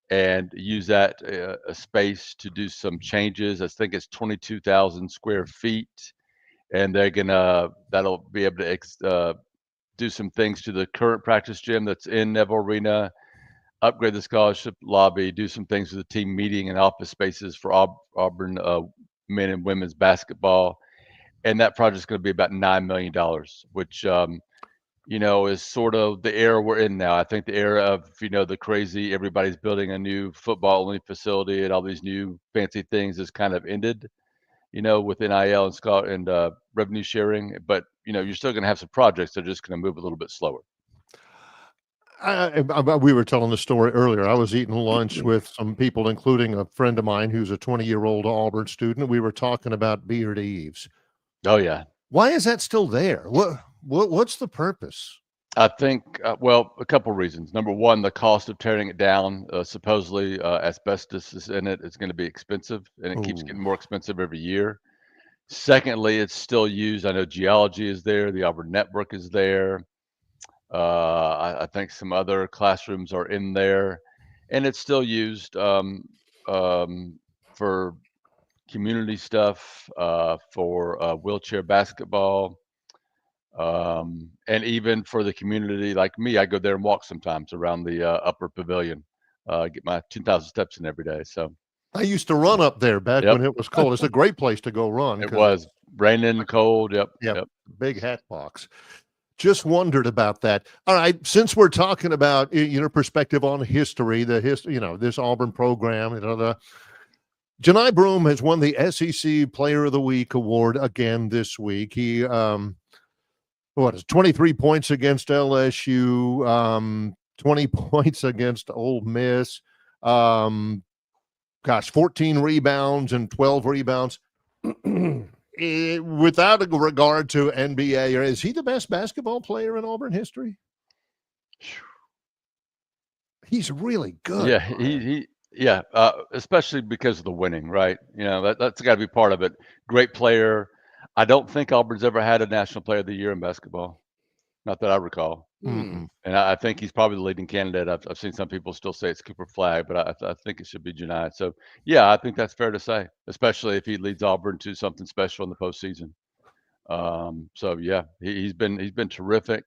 and use that a space to do some changes. I think it's 22,000 square feet, and that'll be able to do some things to the current practice gym that's in Neville Arena, upgrade the scholarship lobby, do some things with the team meeting and office spaces for Auburn men and women's basketball. And that project is going to be about $9 million, which, is sort of the era we're in now. I think the era of, the crazy, everybody's building a new football only facility and all these new fancy things is kind of ended, with NIL and revenue sharing. But, you're still going to have some projects that are just going to move a little bit slower. We were telling the story earlier. I was eating lunch with some people, including a friend of mine who's a 20-year-old Auburn student. We were talking about Beard Eves. Oh, yeah. Why is that still there? What's the purpose? I think, a couple of reasons. Number one, the cost of tearing it down. Supposedly, asbestos is in it. It's going to be expensive, and it keeps getting more expensive every year. Secondly, it's still used. I know geology is there. The Auburn Network is there. I think some other classrooms are in there, and it's still used for community stuff, for wheelchair basketball, and even for the community like me. I go there and walk sometimes around the upper pavilion, get my 2,000 steps in every day. So I used to run up there back when it was cold. It's a great place to go run. It was raining, cold. Yep. Big hat box. Just wondered about that. All right, since we're talking about perspective on history, this Auburn program, Janai Broome has won the SEC Player of the Week award again this week. He 23 points against LSU, 20 points against Ole Miss. 14 rebounds and 12 rebounds. Without a regard to NBA, or is he the best basketball player in Auburn history? He's really good. Yeah, especially because of the winning, right? That's got to be part of it. Great player. I don't think Auburn's ever had a National Player of the Year in basketball, not that I recall. Mm-mm. And I think he's probably the leading candidate. I've seen some people still say it's Cooper Flagg, but I think it should be Janai. So, yeah, I think that's fair to say, especially if he leads Auburn to something special in the postseason. So, yeah, he's been terrific.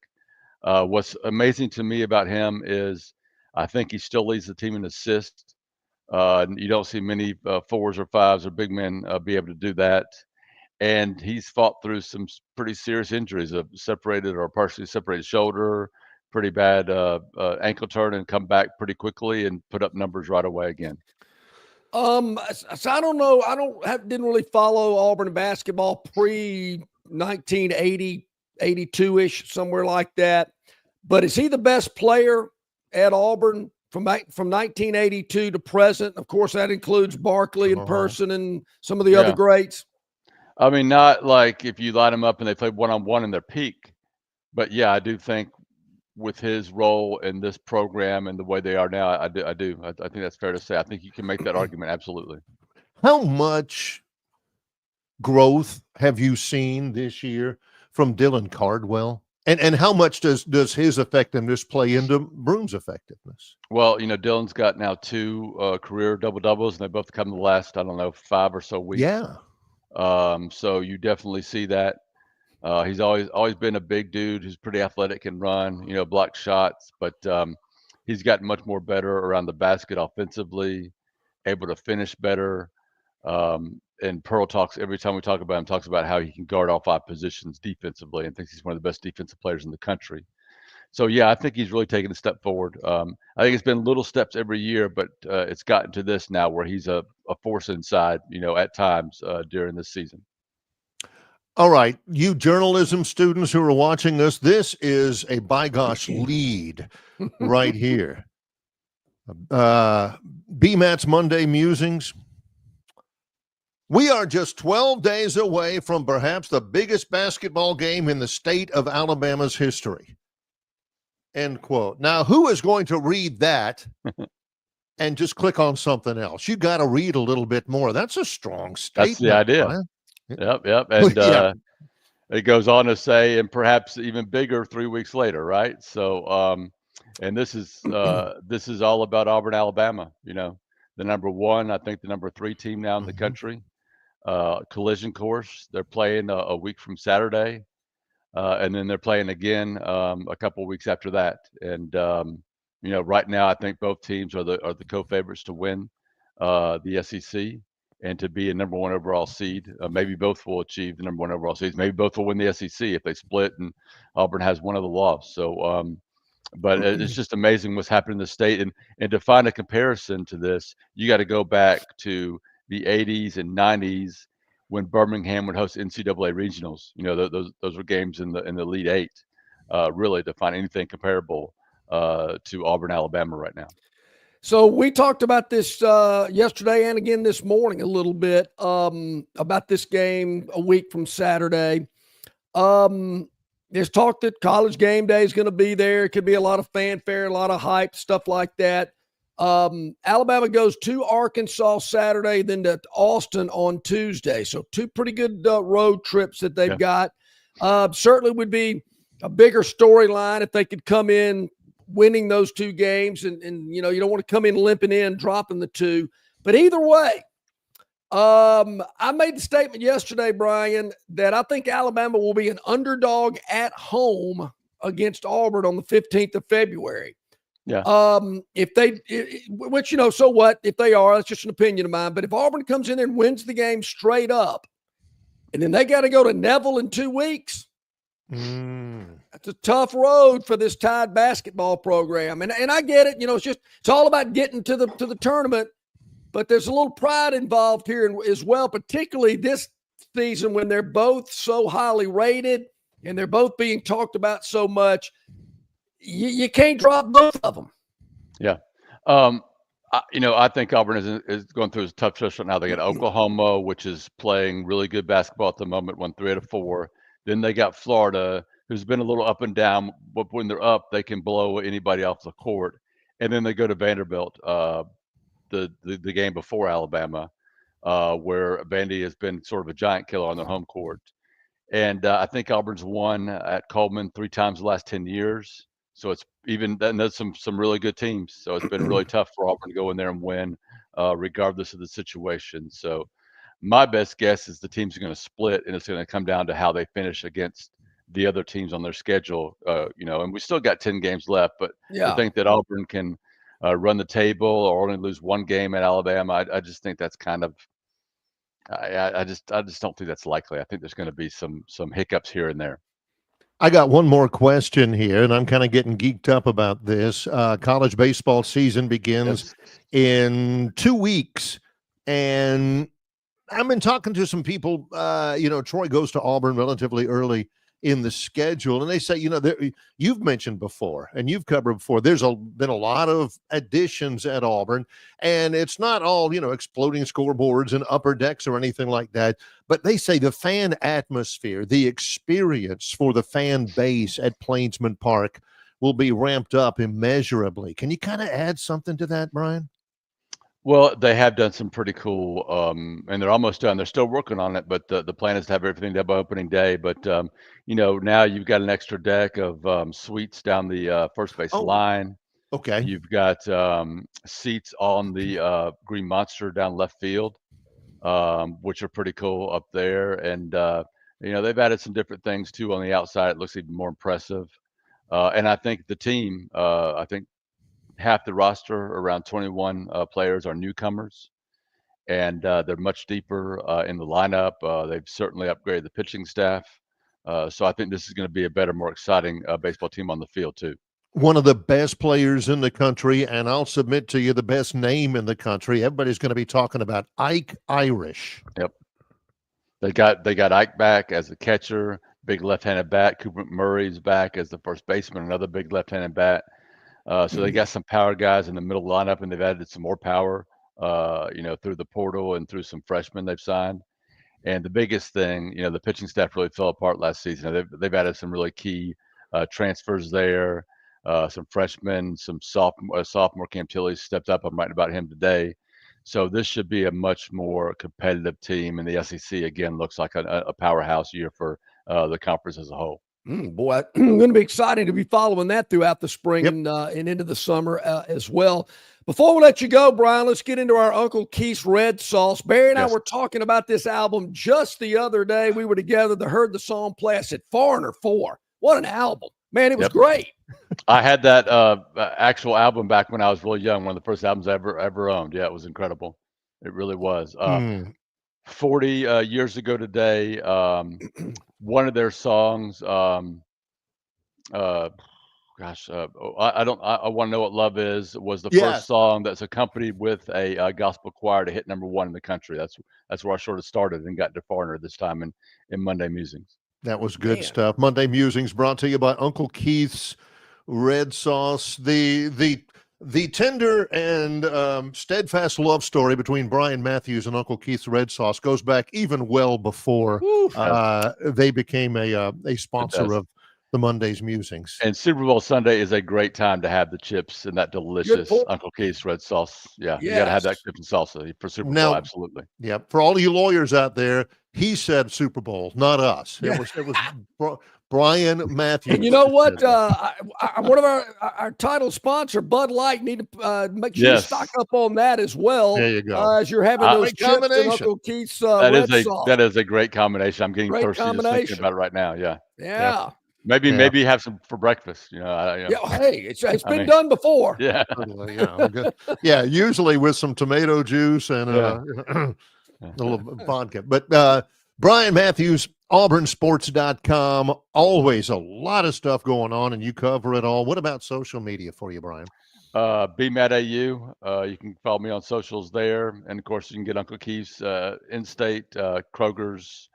What's amazing to me about him is I think he still leads the team in assists. You don't see many 4s or 5s or big men be able to do that. And he's fought through some pretty serious injuries, a separated or partially separated shoulder, pretty bad ankle turn, and come back pretty quickly and put up numbers right away again. So I don't know. Didn't really follow Auburn basketball pre 1980, 82-ish, somewhere like that. But is he the best player at Auburn from 1982 to present? Of course, that includes Barkley and Person and some of the other greats. I mean, not like if you line them up and they play one-on-one in their peak, but yeah, I do think with his role in this program and the way they are now, I do. I think that's fair to say. I think you can make that argument. Absolutely. How much growth have you seen this year from Dylan Cardwell? And how much does his effectiveness play into Broom's effectiveness? Well, Dylan's got now 2 career double-doubles, and they both come the last, I don't know, 5 or so weeks. Yeah. So you definitely see that. He's always been a big dude who's pretty athletic and run, block shots, but he's gotten much more better around the basket offensively, able to finish better. And Pearl talks every time we talk about him, talks about how he can guard all 5 positions defensively, and thinks he's one of the best defensive players in the country. So yeah, I think he's really taken a step forward. I think it's been little steps every year, but it's gotten to this now where he's a force inside, at times during this season. All right, you journalism students who are watching this, this is a by gosh lead right here. BMAT's Monday Musings. We are just 12 days away from perhaps the biggest basketball game in the state of Alabama's history. End quote. Now, who is going to read that and just click on something else? You got to read a little bit more. That's a strong statement. That's the idea. Brian. Yep. And it goes on to say, and perhaps even bigger 3 weeks later, right? So, and this is all about Auburn, Alabama. The number 1, I think the number 3 team now in the country. Collision course. They're playing a week from Saturday, and then they're playing again a couple of weeks after that. And right now, I think both teams are the co-favorites to win the SEC and to be a number 1 overall seed. Maybe both will achieve the number 1 overall seeds. Maybe both will win the SEC if they split and Auburn has one of the loss. So, but it's just amazing what's happened in the state. And to find a comparison to this, you got to go back to the 80s and 90s when Birmingham would host NCAA regionals. Those were games in the Elite 8. Really, to find anything comparable to Auburn, Alabama right now. So we talked about this yesterday and again this morning a little bit about this game a week from Saturday. There's talk that College Game Day is going to be there. It could be a lot of fanfare, a lot of hype, stuff like that. Alabama goes to Arkansas Saturday, then to Austin on Tuesday. So 2 pretty good road trips that they've got. Certainly would be a bigger storyline if they could come in winning those 2 games. And you don't want to come in limping in, dropping the 2. But either way, I made the statement yesterday, Brian, that I think Alabama will be an underdog at home against Auburn on the 15th of February. Yeah. If they, which, so what if they are, that's just an opinion of mine. But if Auburn comes in there and wins the game straight up, and then they got to go to Neville in 2 weeks, that's a tough road for this Tide basketball program. And I get it. It's all about getting to the tournament, but there's a little pride involved here as well, particularly this season when they're both so highly rated and they're both being talked about so much. You can't drop both of them. Yeah. I think Auburn is going through a tough stretch right now. They got Oklahoma, which is playing really good basketball at the moment, won 3 out of 4. Then they got Florida, who's been a little up and down, but when they're up, they can blow anybody off the court. And then they go to Vanderbilt, the game before Alabama, where Vandy has been sort of a giant killer on their home court. And I think Auburn's won at Coleman 3 times the last 10 years. So it's even that's some really good teams. So it's been really tough for Auburn to go in there and win, regardless of the situation. So my best guess is the teams are going to split, and it's going to come down to how they finish against the other teams on their schedule. And we still got 10 games left, but to think that Auburn can run the table or only lose 1 game at Alabama, I just think that's kind of. I just don't think that's likely. I think there's going to be some hiccups here and there. I got one more question here, and I'm kind of getting geeked up about this. College baseball season begins in 2 weeks, and I've been talking to some people. Troy goes to Auburn relatively early in the schedule, and they say, you've mentioned before, and you've covered before, there's been a lot of additions at Auburn, and it's not all, exploding scoreboards and upper decks or anything like that, but they say the fan atmosphere, the experience for the fan base at Plainsman Park will be ramped up immeasurably. Can you kind of add something to that, Brian? Well, they have done some pretty cool, and they're almost done. They're still working on it, but the plan is to have everything done by opening day. But now you've got an extra deck of suites down the first base Oh, line. okay. You've got seats on the Green Monster down left field, which are pretty cool up there. And they've added some different things too on the outside. It looks even more impressive. And I think the team, I think half the roster, around 21 players, are newcomers, and they're much deeper in the lineup. They've certainly upgraded the pitching staff. So I think this is going to be a better, more exciting baseball team on the field too. One of the best players in the country, and I'll submit to you the best name in the country. Everybody's going to be talking about Ike Irish. Yep. They got Ike back as a catcher, big left-handed bat. Cooper McMurray's back as the first baseman, another big left-handed bat. So they got some power guys in the middle lineup, and they've added some more power, through the portal and through some freshmen they've signed. And the biggest thing, the pitching staff really fell apart last season. They've added some really key transfers there, some freshmen, some sophomore Cam Tilley stepped up. I'm writing about him today. So this should be a much more competitive team, and the SEC again looks like a powerhouse year for the conference as a whole. Boy, I'm going to be excited to be following that throughout the spring and into the summer as well. Before we let you go, Brian, let's get into our Uncle Keith's Red Sauce. Barry and I were talking about this album just the other day. We were together, heard the song play. I said, Foreigner 4. What an album. Man, it was great. I had that actual album back when I was really young, one of the first albums I ever owned. Yeah, it was incredible. It really was. 40 years ago today, one of their songs, I want to know what love is, was the first song that's accompanied with a gospel choir to hit #1 in the country. That's where I sort of started and got to Foreigner this time in Monday Musings. That was good stuff. Monday Musings brought to you by Uncle Keith's Red Sauce. The tender and steadfast love story between Brian Matthews and Uncle Keith's Red Sauce goes back even well before they became a sponsor of the Monday's Musings. And Super Bowl Sunday is a great time to have the chips and that delicious Uncle Keith's Red Sauce. Yeah, you got to have that chip and salsa for Super Bowl. Absolutely. Yeah, for all you lawyers out there, he said Super Bowl, not us. It was Brian Matthews. And you know what? One of our title sponsor, Bud Light, need to make sure you stock up on that as well. There you go. As you're having those chips and Uncle Keith's Red Sauce. That is a great combination. I'm getting thirsty just thinking about it right now. Yeah. Maybe have some for breakfast. Hey, it's been done before. Yeah. Yeah. Usually with some tomato juice and a little vodka. But Brian Matthews, auburnsports.com. Always a lot of stuff going on, and you cover it all. What about social media for you, Brian? BMatAU. You can follow me on socials there. And, of course, you can get Uncle Keith's in-state, Kroger's,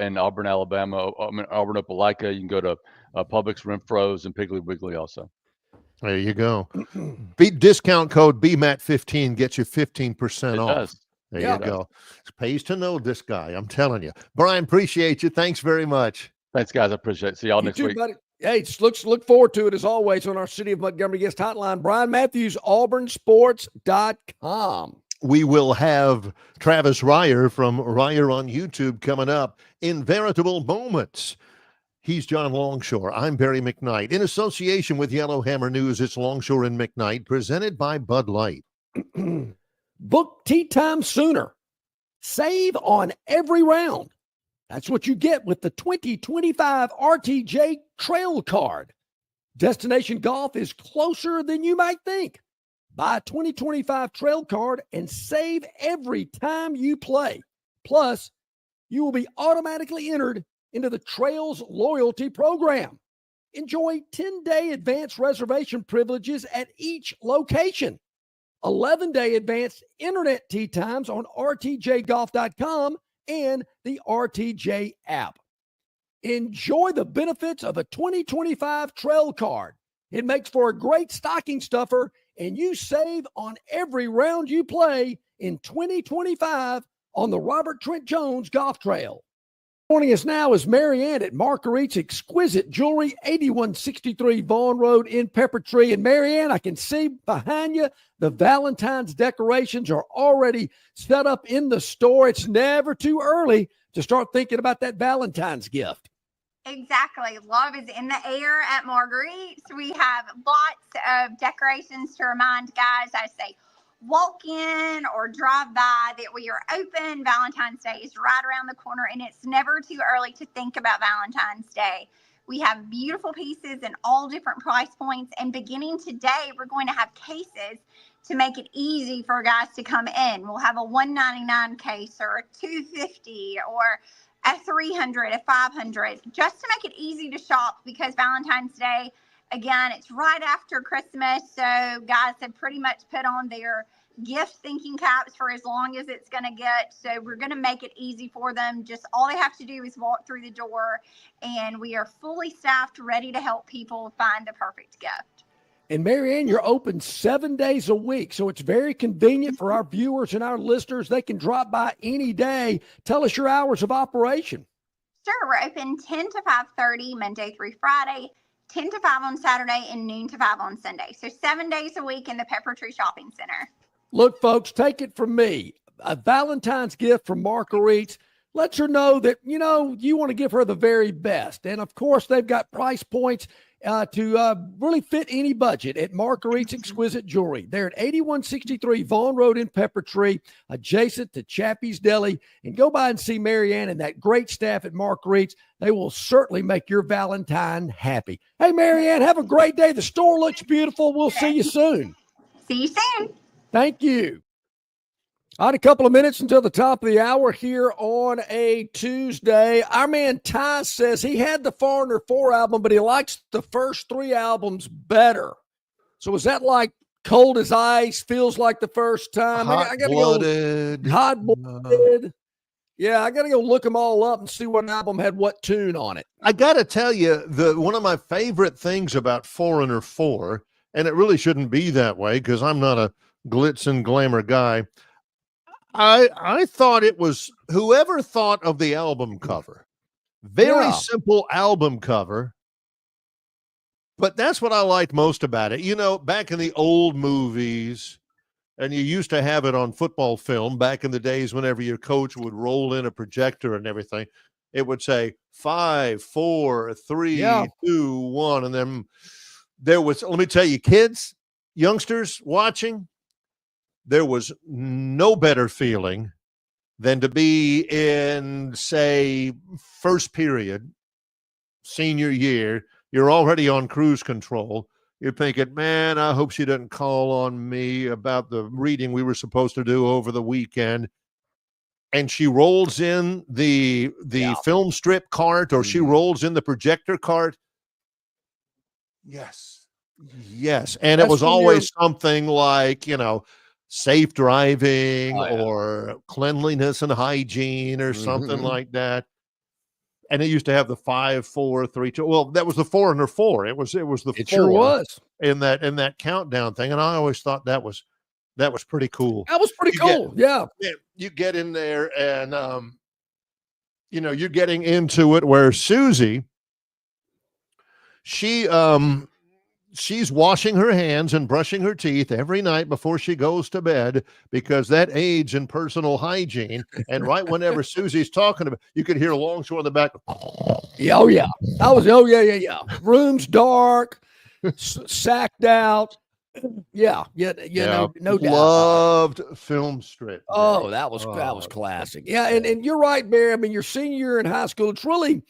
in Auburn, Alabama, Auburn, Opelika. You can go to Publix, Renfro's, and Piggly Wiggly also. There you go. Discount code BMAT15 gets you 15% off. Does. There you go. It pays to know this guy. I'm telling you. Brian, appreciate you. Thanks very much. Thanks, guys. I appreciate it. See y'all next week. Buddy. Hey, look forward to it as always on our City of Montgomery Guest Hotline. Brian Matthews, auburnsports.com. We will have Travis Ryer from Ryer on YouTube coming up in veritable moments. He's John Longshore. I'm Barry McKnight. In association with Yellowhammer News, it's Longshore and McKnight, presented by Bud Light. Book tee time sooner. Save on every round. That's what you get with the 2025 RTJ Trail Card. Destination golf is closer than you might think. Buy a 2025 Trail Card and save every time you play. Plus, you will be automatically entered into the Trails Loyalty Program. Enjoy 10-day advance reservation privileges at each location. 11-day advanced internet tee times on rtjgolf.com and the RTJ app. Enjoy the benefits of a 2025 Trail Card. It makes for a great stocking stuffer, and you save on every round you play in 2025 on the Robert Trent Jones Golf Trail. Joining us now is Marianne at Marguerite's Exquisite Jewelry, 8163 Vaughan Road in Peppertree. And Marianne, I can see behind you the Valentine's decorations are already set up in the store. It's never too early to start thinking about that Valentine's gift. Exactly. Love is in the air at Marguerite's. We have lots of decorations to remind guys, I say, walk in or drive by that we are open. Valentine's Day is right around the corner, and it's never too early to think about Valentine's Day. We have beautiful pieces in all different price points, and beginning today, we're going to have cases to make it easy for guys to come in. We'll have a $199 case or a $250 or a $300, a $500, just to make it easy to shop, because Valentine's Day, again, it's right after Christmas, so guys have pretty much put on their gift thinking caps for as long as it's going to get. So we're going to make it easy for them. Just all they have to do is walk through the door, and we are fully staffed, ready to help people find the perfect gift. And Marianne, you're open 7 days a week, so it's very convenient for our viewers and our listeners. They can drop by any day. Tell us your hours of operation. Sure, we're open 10 to 5:30 Monday through Friday, 10 to 5 on Saturday, and noon to 5 on Sunday. So 7 days a week in the Peppertree Shopping Center. Look, folks, take it from me. A Valentine's gift from Marguerite's lets her know that, you want to give her the very best. And, of course, they've got price points to really fit any budget at Marguerite's Exquisite Jewelry. They're at 8163 Vaughan Road in Peppertree, adjacent to Chappie's Deli. And go by and see Marianne and that great staff at Marguerite's. They will certainly make your Valentine happy. Hey, Marianne, have a great day. The store looks beautiful. We'll see you soon. See you soon. Thank you. All right, a couple of minutes until the top of the hour here on a Tuesday. Our man Ty says he had the Foreigner 4 album, but he likes the first 3 albums better. So is that like Cold as Ice, Feels Like the First Time? Hot-blooded. Hot-blooded. Yeah, I got to go look them all up and see what album had what tune on it. I got to tell you, one of my favorite things about Foreigner 4, and it really shouldn't be that way because I'm not a glitz and glamour guy, I thought it was whoever thought of the album cover. Very simple album cover, but that's what I liked most about it. Back in the old movies, and you used to have it on football film back in the days whenever your coach would roll in a projector and everything, it would say 5, 4, 3, 2, 1. And then there was, let me tell you, kids, youngsters watching, there was no better feeling than to be in, say, first period, senior year. You're already on cruise control. You're thinking, man, I hope she doesn't call on me about the reading we were supposed to do over the weekend. And she rolls in the film strip cart, or she rolls in the projector cart. Yes. And it was always something like, safe driving or cleanliness and hygiene or something like that. And it used to have the 5, 4, 3, 2. Well, that was the Foreigner 4. It was the 4. Sure was in that countdown thing. And I always thought that was pretty cool. That was pretty cool. You get in there and you're getting into it where Susie, she's washing her hands and brushing her teeth every night before she goes to bed, because that aids in personal hygiene. And right whenever Susie's talking about, you could hear Longshore in the back. Yeah. Room's dark, sacked out. No doubt. Loved film strip. Oh, that was classic. Yeah, and you're right, Barry. I mean, your senior year in high school, it's really,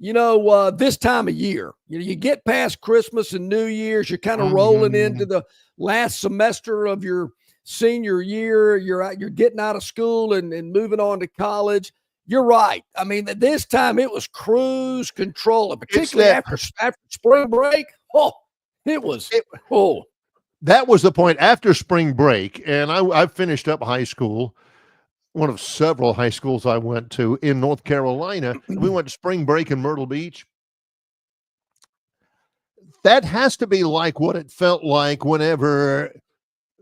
this time of year, you get past Christmas and New Year's, you're kind of rolling into the last semester of your senior year. You're getting out of school and moving on to college. You're right. I mean, this time it was cruise control, and particularly after spring break. That was the point after spring break. And I finished up high school, one of several high schools I went to in North Carolina. We went to spring break in Myrtle Beach. That has to be like what it felt like whenever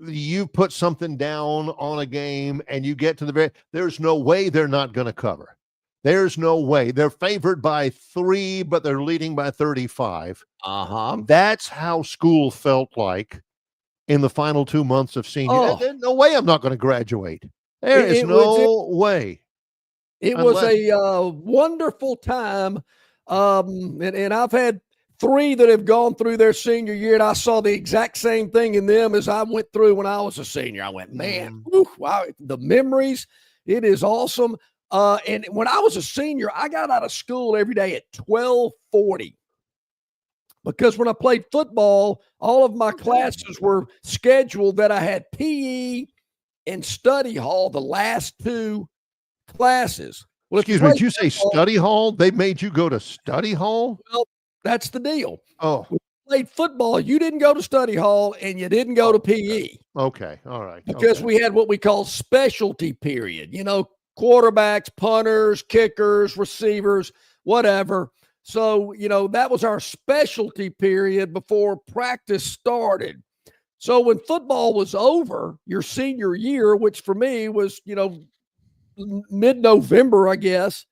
you put something down on a game and you get to there's no way they're not going to cover. There's no way. They're favored by 3, but they're leading by 35. That's how school felt like in the final 2 months of senior. There's no way I'm not going to graduate. There is no way. It was a wonderful time. And I've had 3 that have gone through their senior year, and I saw the exact same thing in them as I went through when I was a senior. I went, man, wow, the memories, it is awesome. And when I was a senior, I got out of school every day at 12:40 because when I played football, all of my classes were scheduled that I had PE and study hall the last 2 classes. Well, excuse me, did you say study hall? They made you go to study hall? Well, that's the deal. Oh. When you played football, you didn't go to study hall and you didn't go to PE. Okay, all right. Because we had what we call specialty period, quarterbacks, punters, kickers, receivers, whatever. So, that was our specialty period before practice started. So when football was over, your senior year, which for me was, mid-November, I guess,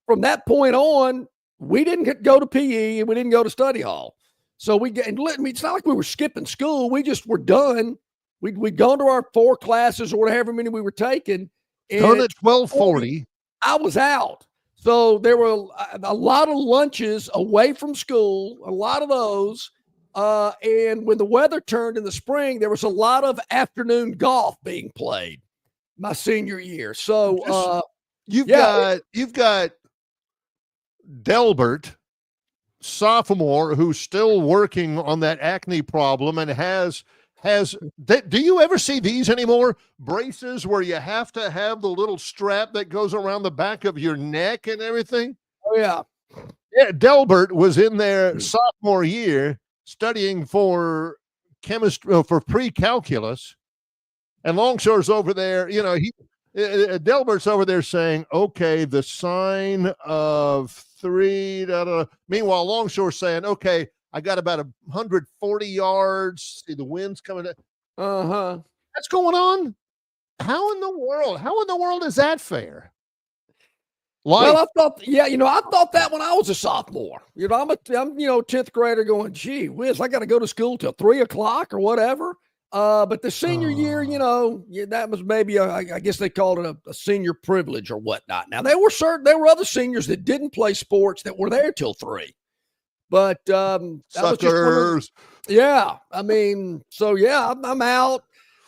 from that point on, we didn't go to PE and we didn't go to study hall. So it's not like we were skipping school. We just were done. We'd gone to our 4 classes or however many we were taking. Done at 12:40. I was out. So there were a lot of lunches away from school, a lot of those. And when the weather turned in the spring, there was a lot of afternoon golf being played my senior year. So you've got Delbert, sophomore, who's still working on that acne problem and has do you ever see these anymore? Braces where you have to have the little strap that goes around the back of your neck and everything? Oh, yeah. Yeah, Delbert was in their sophomore year studying for chemistry, for pre-calculus, and Longshore's over there, Delbert's over there saying, okay, the sign of 3, Meanwhile, Longshore's saying, okay, I got about 140 yards. See the wind's coming. What's going on? How in the world is that fair? Well, I thought that when I was a sophomore. I'm 10th grader going, gee whiz, I got to go to school till 3:00 or whatever. But the senior year, that was maybe I guess they called it a senior privilege or whatnot. Now there were other seniors that didn't play sports that were there till 3. But suckers. I'm out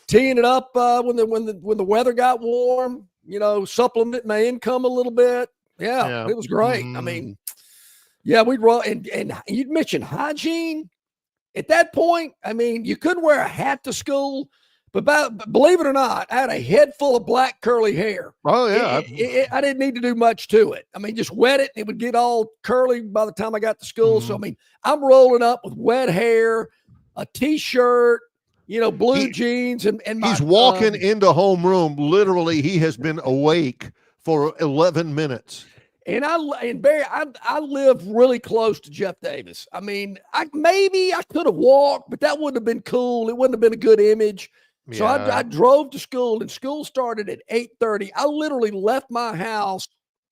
teeing it up when the weather got warm, supplement my income a little bit. Yeah. It was great. We'd run and you'd mention hygiene. At that point, you couldn't wear a hat to school, but believe it or not, I had a head full of black curly hair. Oh, yeah. I didn't need to do much to it. Just wet it. It would get all curly by the time I got to school. So, I'm rolling up with wet hair, a T-shirt, blue jeans. And he's walking into homeroom. Literally, he has been awake for 11 minutes. And Barry, I live really close to Jeff Davis. I could have walked, but that wouldn't have been cool. It wouldn't have been a good image. So I drove to school, and school started at 8:30. I literally left my house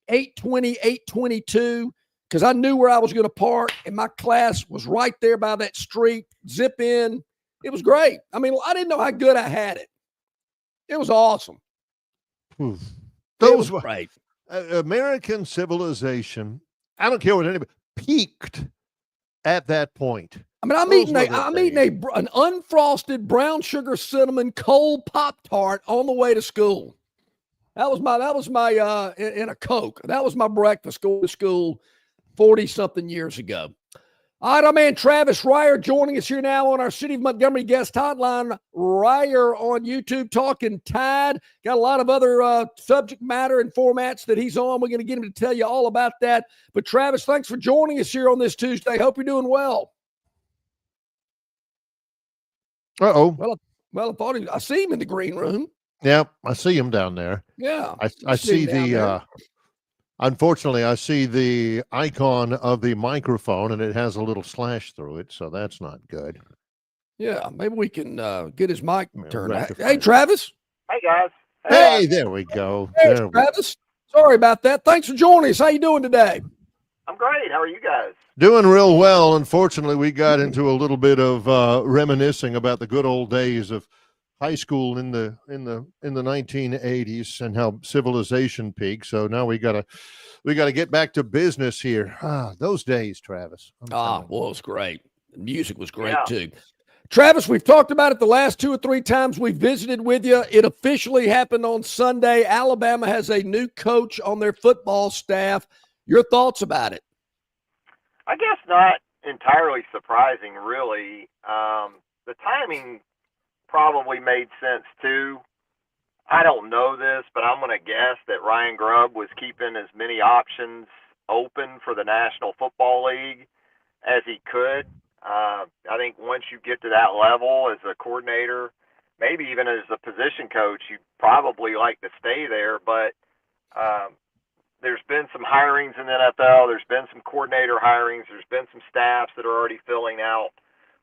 8:20, 8:22, because I knew where I was going to park, and my class was right there by that street. Zip in. It was great. I didn't know how good I had it. It was awesome. Those were great. American civilization, I don't care what anybody, peaked at that point. I'm eating an unfrosted brown sugar cinnamon cold Pop-Tart on the way to school. That was my in a Coke. That was my breakfast going to school 40-something years ago. All right, our man Travis Ryer joining us here now on our City of Montgomery guest hotline. Ryer on YouTube talking Tide. Got a lot of other subject matter and formats that he's on. We're going to get him to tell you all about that. But Travis, thanks for joining us here on this Tuesday. Hope you're doing well. Uh-oh. Well, I see him in the green room. Yeah, I see him down there. Yeah. I see the unfortunately, I see the icon of the microphone, and it has a little slash through it, so that's not good. Yeah, maybe we can get his mic turned on. Hey, Travis. Hey, guys. Hey, there we go. Hey, Travis. Sorry about that. Thanks for joining us. How you doing today? I'm great. How are you guys? Doing real well. Unfortunately, we got into a little bit of reminiscing about the good old days of high school in the 1980s and how civilization peaked. So now we gotta get back to business here. Those days, Travis. Well, it was great. The music was great too. Travis, we've talked about it the last 2 or 3 times we've visited with you. It officially happened on Sunday. Alabama has a new coach on their football staff. Your thoughts about it? I guess not entirely surprising, really. The timing probably made sense, too. I don't know this, but I'm going to guess that Ryan Grubb was keeping as many options open for the National Football League as he could. I think once you get to that level as a coordinator, maybe even as a position coach, you'd probably like to stay there. But there's been some hirings in the NFL. There's been some coordinator hirings. There's been some staffs that are already filling out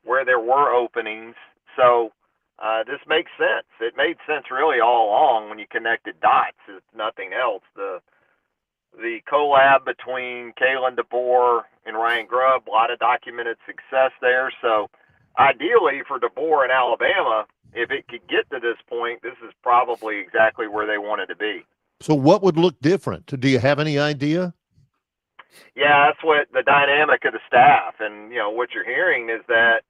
where there were openings. So this makes sense. It made sense really all along when you connected dots, if nothing else. The collab between Kalen DeBoer and Ryan Grubb, a lot of documented success there. So ideally for DeBoer and Alabama, if it could get to this point, this is probably exactly where they wanted to be. So what would look different? Do you have any idea? Yeah, that's what the dynamic of the staff. And, what you're hearing is that,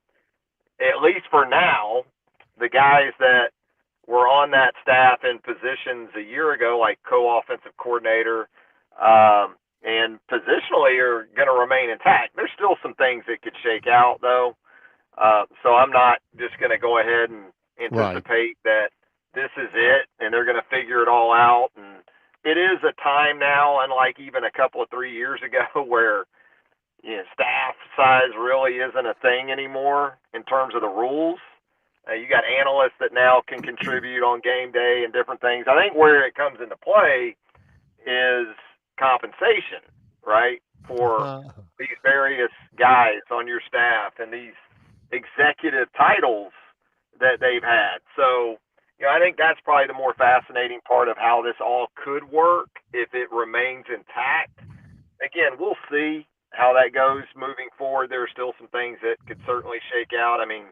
at least for now, the guys that were on that staff in positions a year ago, like co-offensive coordinator, and positionally are going to remain intact. There's still some things that could shake out, though. So I'm not just going to go ahead and anticipate that this is it and they're going to figure it all out. And it is a time now, unlike even a couple of 3 years ago, where staff size really isn't a thing anymore in terms of the rules. You got analysts that now can contribute on game day and different things. I think where it comes into play is compensation, right, for these various guys on your staff and these executive titles that they've had. So, I think that's probably the more fascinating part of how this all could work if it remains intact. Again, we'll see how that goes moving forward. There are still some things that could certainly shake out. I mean,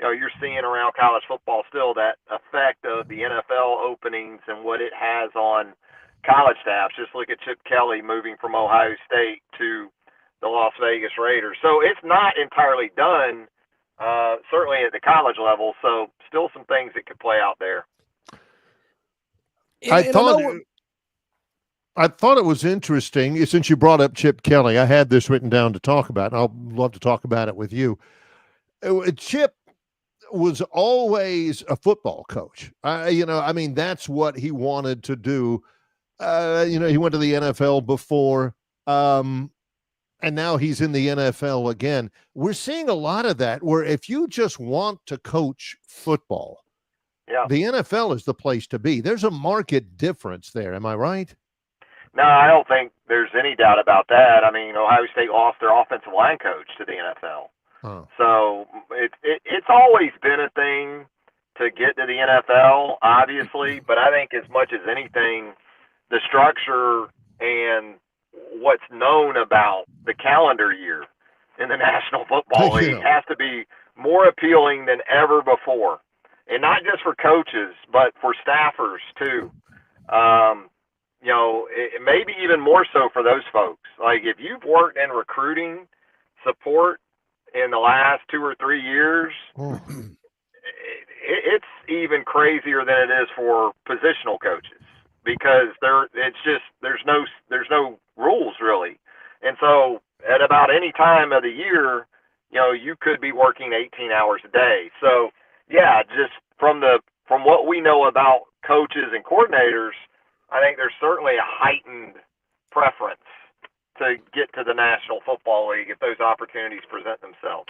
you're seeing around college football still that effect of the NFL openings and what it has on college staffs. Just look at Chip Kelly moving from Ohio State to the Las Vegas Raiders. So it's not entirely done, certainly at the college level. So still some things that could play out there. I thought it was interesting, since you brought up Chip Kelly. I had this written down to talk about, and I'll love to talk about it with you. Chip was always a football coach. That's what he wanted to do. He went to the NFL before, and now he's in the NFL again. We're seeing a lot of that, where if you just want to coach football, the NFL is the place to be. There's a market difference there. Am I right? No, I don't think there's any doubt about that. I mean, Ohio State lost their offensive line coach to the NFL. So it's always been a thing to get to the NFL, obviously, but I think as much as anything, the structure and what's known about the calendar year in the National Football League has to be more appealing than ever before. And not just for coaches, but for staffers too. Maybe even more so for those folks. Like if you've worked in recruiting support in the last 2 or 3 years, it's even crazier than it is for positional coaches, because there's no rules really. And so at about any time of the year, you could be working 18 hours a day. So just from what we know about coaches and coordinators, I think there's certainly a heightened preference to get to the National Football League if those opportunities present themselves.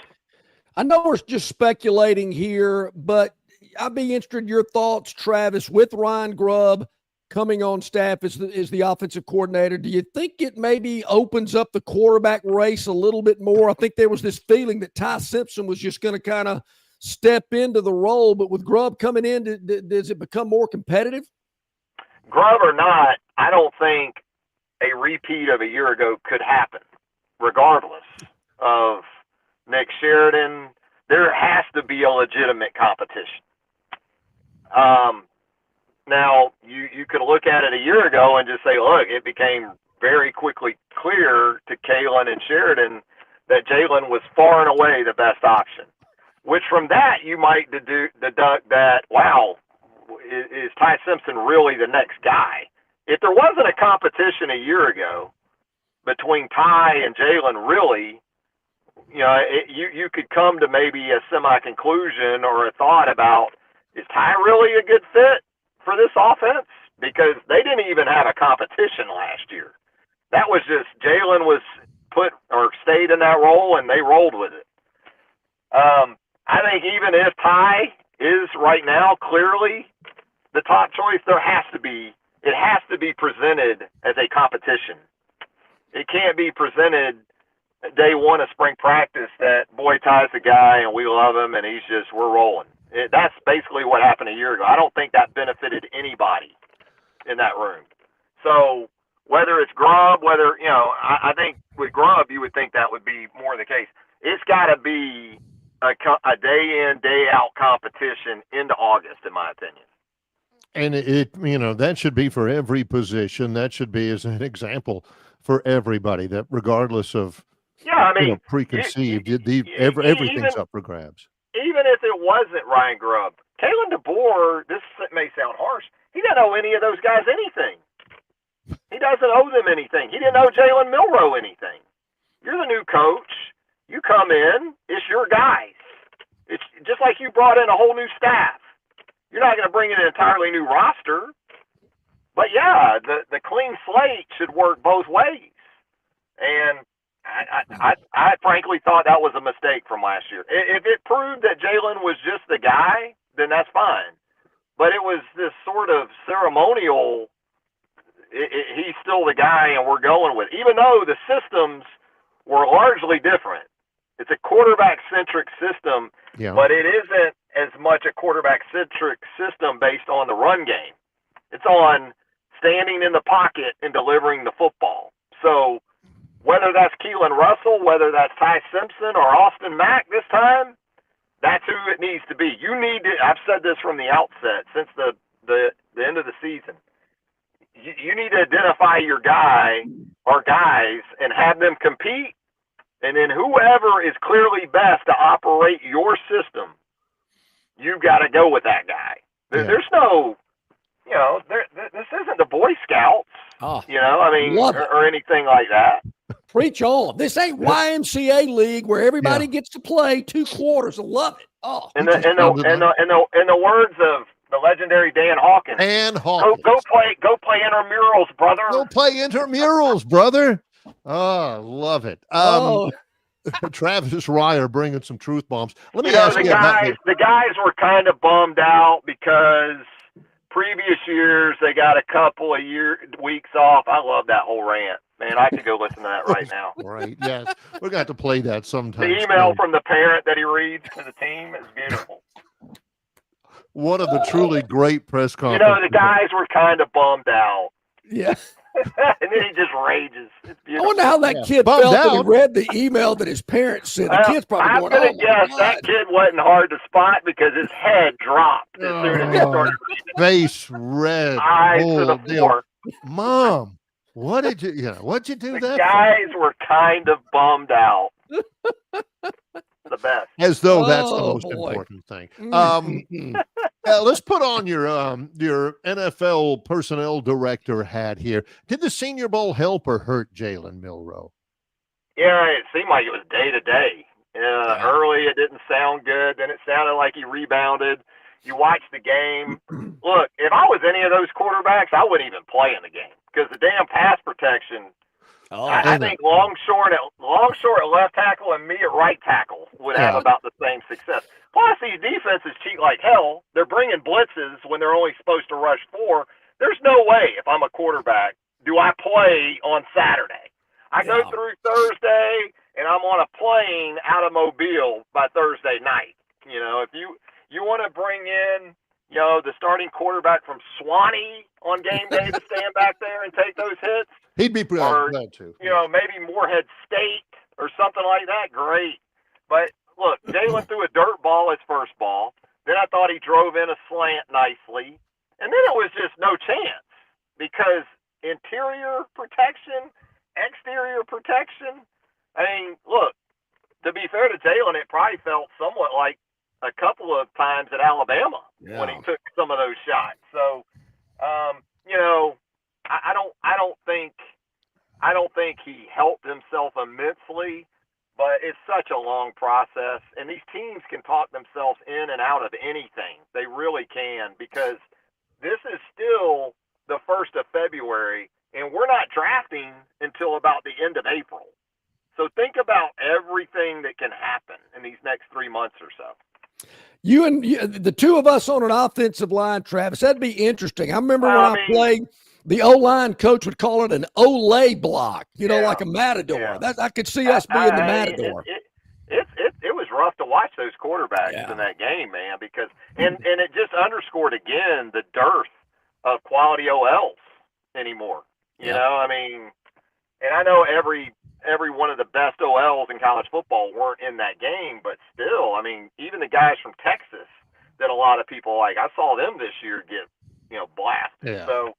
I know we're just speculating here, but I'd be interested in your thoughts, Travis, with Ryan Grubb coming on staff as the offensive coordinator. Do you think it maybe opens up the quarterback race a little bit more? I think there was this feeling that Ty Simpson was just going to kind of step into the role, but with Grubb coming in, does it become more competitive? Grubb or not, I don't think a repeat of a year ago could happen, regardless of Nick Sheridan. There has to be a legitimate competition. Now, you could look at it a year ago and just say, look, it became very quickly clear to Kalen and Sheridan that Jalen was far and away the best option, which from that you might deduct that, wow, is Ty Simpson really the next guy? If there wasn't a competition a year ago between Ty and Jalen, really, you could come to maybe a semi-conclusion or a thought about, is Ty really a good fit for this offense? Because they didn't even have a competition last year. That was just Jalen was put or stayed in that role, and they rolled with it. I think even if Ty is right now clearly the top choice, it has to be presented as a competition. It can't be presented day one of spring practice that, boy, Ty's the guy and we love him and we're rolling. That's basically what happened a year ago. I don't think that benefited anybody in that room. So whether it's Grubb, I think with Grubb, you would think that would be more the case. It's got to be a day in, day out competition into August, in my opinion. And that should be for every position. That should be as an example for everybody, that regardless of preconceived, everything's up for grabs. Even if it wasn't Ryan Grubb, Kalen DeBoer, this may sound harsh, he didn't owe any of those guys anything. He doesn't owe them anything. He didn't owe Jalen Milroe anything. You're the new coach. You come in, it's your guys. It's just like you brought in a whole new staff. You're not going to bring in an entirely new roster. But, yeah, the clean slate should work both ways. And I frankly thought that was a mistake from last year. If it proved that Jalen was just the guy, then that's fine. But it was this sort of ceremonial, he's still the guy and we're going with it. Even though the systems were largely different. It's a quarterback-centric system, but it isn't as much a quarterback-centric system based on the run game. It's on standing in the pocket and delivering the football. So whether that's Keelan Russell, whether that's Ty Simpson or Austin Mack this time, that's who it needs to be. You need to, I've said this from the outset, since the end of the season. You need to identify your guy or guys and have them compete. And then whoever is clearly best to operate your system, you've got to go with that guy. There's no, this isn't the Boy Scouts, or anything like that. Preach on. This ain't YMCA league where everybody gets to play 2 quarters. I love it. Oh, in the words of the legendary Dan Hawkins. Go play intramurals, brother. Go play intramurals, brother. Oh, love it. Travis Ryer bringing some truth bombs. Let me ask you the guys were kind of bummed out because previous years they got a couple of weeks off. I love that whole rant. Man, I could go listen to that right now. Right, yes. We're going to have to play that sometime. The email from the parent that he reads to the team is beautiful. One of the truly great press conferences. The guys were kind of bummed out. Yeah. And then he just rages. It's beautiful. I wonder how that kid felt when he read the email that his parents sent. The kid's probably going, I'm going to guess that kid wasn't hard to spot because his head dropped as soon as he started reading. Face red. Eyes to the floor. Mom, what'd you do that? The guys were kind of bummed out. The best. As though that's the most important thing. Let's put on your NFL personnel director hat here. Did the Senior Bowl help or hurt Jalen Milroe? Yeah, it seemed like it was day to day. Early, it didn't sound good. Then it sounded like he rebounded. You watch the game. Look, if I was any of those quarterbacks, I wouldn't even play in the game because the damn pass protection. I think Longshore at left tackle and me at right tackle would have about the same success. Plus, these defenses cheat like hell. They're bringing blitzes when they're only supposed to rush 4. There's no way, if I'm a quarterback, do I play on Saturday. I go through Thursday, and I'm on a plane out of Mobile by Thursday night. If you want to bring in the starting quarterback from Swanee on game day to stand back there and take those hits. He'd be glad to. Maybe Morehead State or something like that. Great. But look, Jalen threw a dirt ball his first ball. Then I thought he drove in a slant nicely. And then it was just no chance because interior protection, exterior protection. I mean, look, to be fair to Jalen, it probably felt somewhat like a couple of times at Alabama when he took some of those shots. So, I don't think he helped himself immensely, but it's such a long process, and these teams can talk themselves in and out of anything. They really can, because this is still the 1st of February, and we're not drafting until about the end of April. So think about everything that can happen in these next 3 months or so. You and the two of us on an offensive line, Travis, that'd be interesting. I remember when I played, the O-line coach would call it an Olay block, like a matador. Yeah. I could see us being the matador. It was rough to watch those quarterbacks in that game, man, because and it just underscored again the dearth of quality OLs anymore. You know, I mean, and I know every one of the best OLs in college football weren't in that game, but still, I mean, even the guys from Texas that a lot of people like, I saw them this year get, blasted. Yeah. So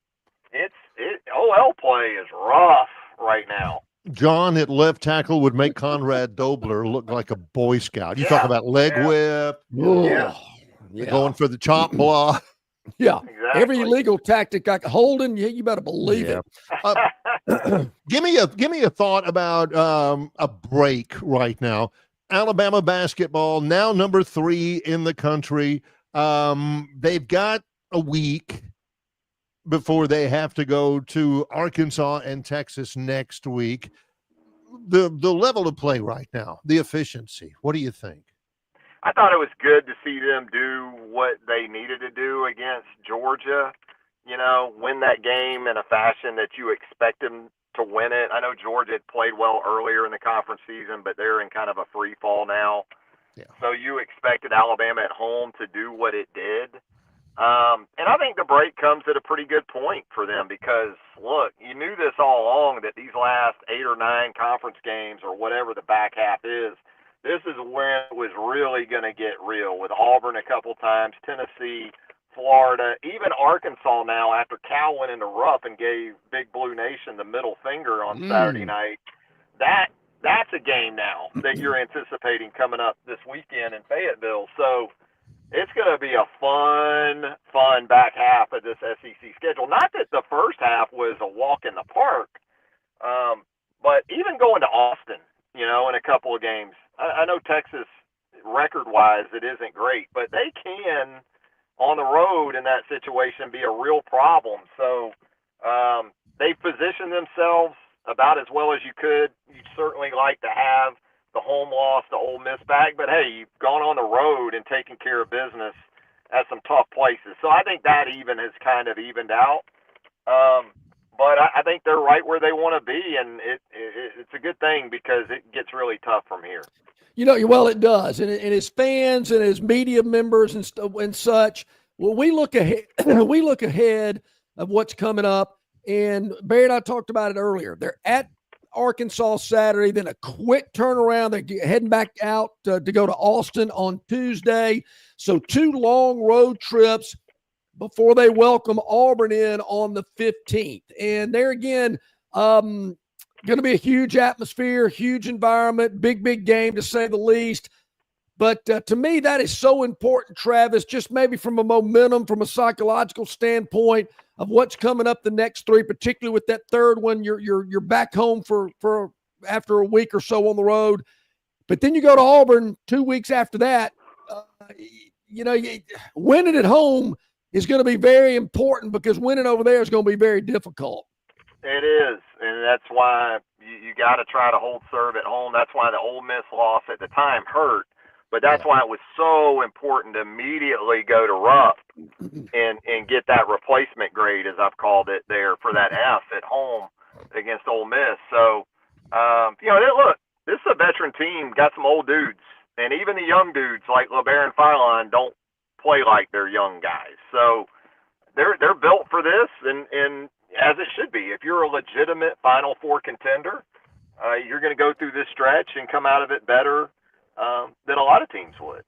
OL play is rough right now. John at left tackle would make Conrad Dobler look like a Boy Scout. You talk about leg whip, going for the chop block. Yeah, exactly. Every illegal tactic I holding, you better believe it. Give me a thought about a break right now. Alabama basketball now number 3 in the country. They've got a week before they have to go to Arkansas and Texas next week. The level of play right now, the efficiency. What do you think? I thought it was good to see them do what they needed to do against Georgia, win that game in a fashion that you expect them to win it. I know Georgia had played well earlier in the conference season, but they're in kind of a free fall now. Yeah. So you expected Alabama at home to do what it did. And I think the break comes at a pretty good point for them because, look, you knew this all along that these last 8 or 9 conference games or whatever the back half is, this is when it was really going to get real with Auburn a couple times, Tennessee, Florida, even Arkansas now after Cal went into rough and gave Big Blue Nation the middle finger on Saturday night. That's a game now that you're anticipating coming up this weekend in Fayetteville. So it's going to be a fun back half of this SEC schedule. Not that the first half was a walk in the park, but even going to Austin, in a couple of games. I know Texas, record-wise, it isn't great, but they can, on the road in that situation, be a real problem. So they've positioned themselves about as well as you could. You'd certainly like to have the home loss to Ole Miss back, but hey, you've gone on the road and taken care of business at some tough places. So I think that even has kind of evened out. But I think they're right where they want to be, and it's a good thing because it gets really tough from here. Well, it does, and as fans and as media members and such, well, we look ahead. We look ahead of what's coming up, and Barry and I talked about it earlier. They're at Arkansas Saturday, then a quick turnaround. They're heading back out to go to Austin on Tuesday. So 2 long road trips before they welcome Auburn in on the 15th. And there again, going to be a huge atmosphere, huge environment, big game to say the least. But to me, that is so important, Travis, just maybe from a momentum, from a psychological standpoint of what's coming up the next 3, particularly with that third one. You're back home for after a week or so on the road. But then you go to Auburn 2 weeks after that. Winning at home is going to be very important because winning over there is going to be very difficult. It is, and that's why you got to try to hold serve at home. That's why the Ole Miss loss at the time hurt, but that's why it was so important to immediately go to Rupp and get that replacement grade, as I've called it there, for that F at home against Ole Miss. So, look, this is a veteran team, got some old dudes, and even the young dudes like LeBaron Philon don't play like they're young guys. So they're built for this, and as it should be. If you're a legitimate Final Four contender, you're going to go through this stretch and come out of it better than a lot of teams would.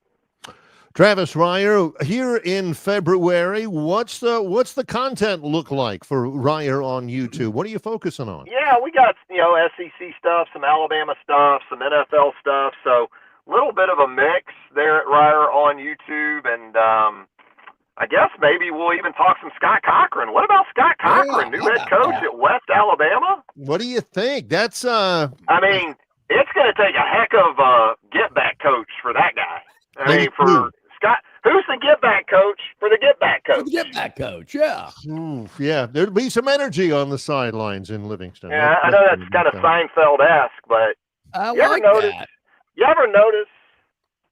Travis Reier, here in February, what's the content look like for Reier on YouTube? What are you focusing on? Yeah, we got SEC stuff, some Alabama stuff, some NFL stuff. So a little bit of a mix there at Reier on YouTube, and I guess maybe we'll even talk some Scott Cochran. What about Scott Cochran, new head coach at West Alabama? What do you think? That's I mean, it's going to take a heck of a get-back coach for that guy. I mean, for Scott, who's the get-back coach for the get-back coach? For the get-back coach, yeah. Yeah, there'd be some energy on the sidelines in Livingston. Yeah, I know that's kind of Seinfeld-esque, but you ever notice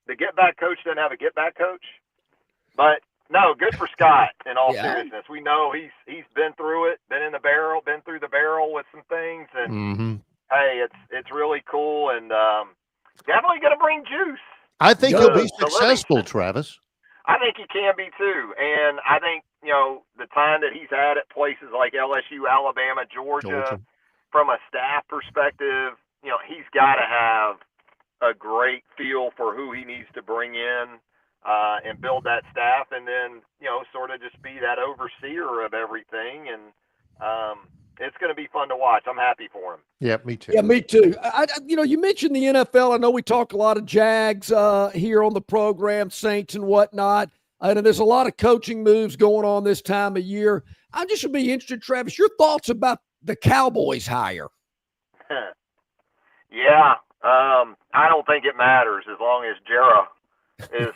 the get-back coach doesn't have a get-back coach? But no, good for Scott. In all seriousness, we know he's been through it, been through the barrel with some things, and hey, it's really cool, and definitely going to bring juice. I think he'll be successful, Travis. I think he can be too, and I think the time that he's had at places like LSU, Alabama, Georgia, from a staff perspective, he's got to have a great feel for who he needs to bring in. And build that staff, and then sort of just be that overseer of everything, and it's going to be fun to watch. I'm happy for him. Yeah, me too. Yeah, me too. You mentioned the NFL. I know we talk a lot of Jags here on the program, Saints and whatnot. And there's a lot of coaching moves going on this time of year. I just would be interested, Travis, your thoughts about the Cowboys hire. Yeah, I don't think it matters as long as Jarrah is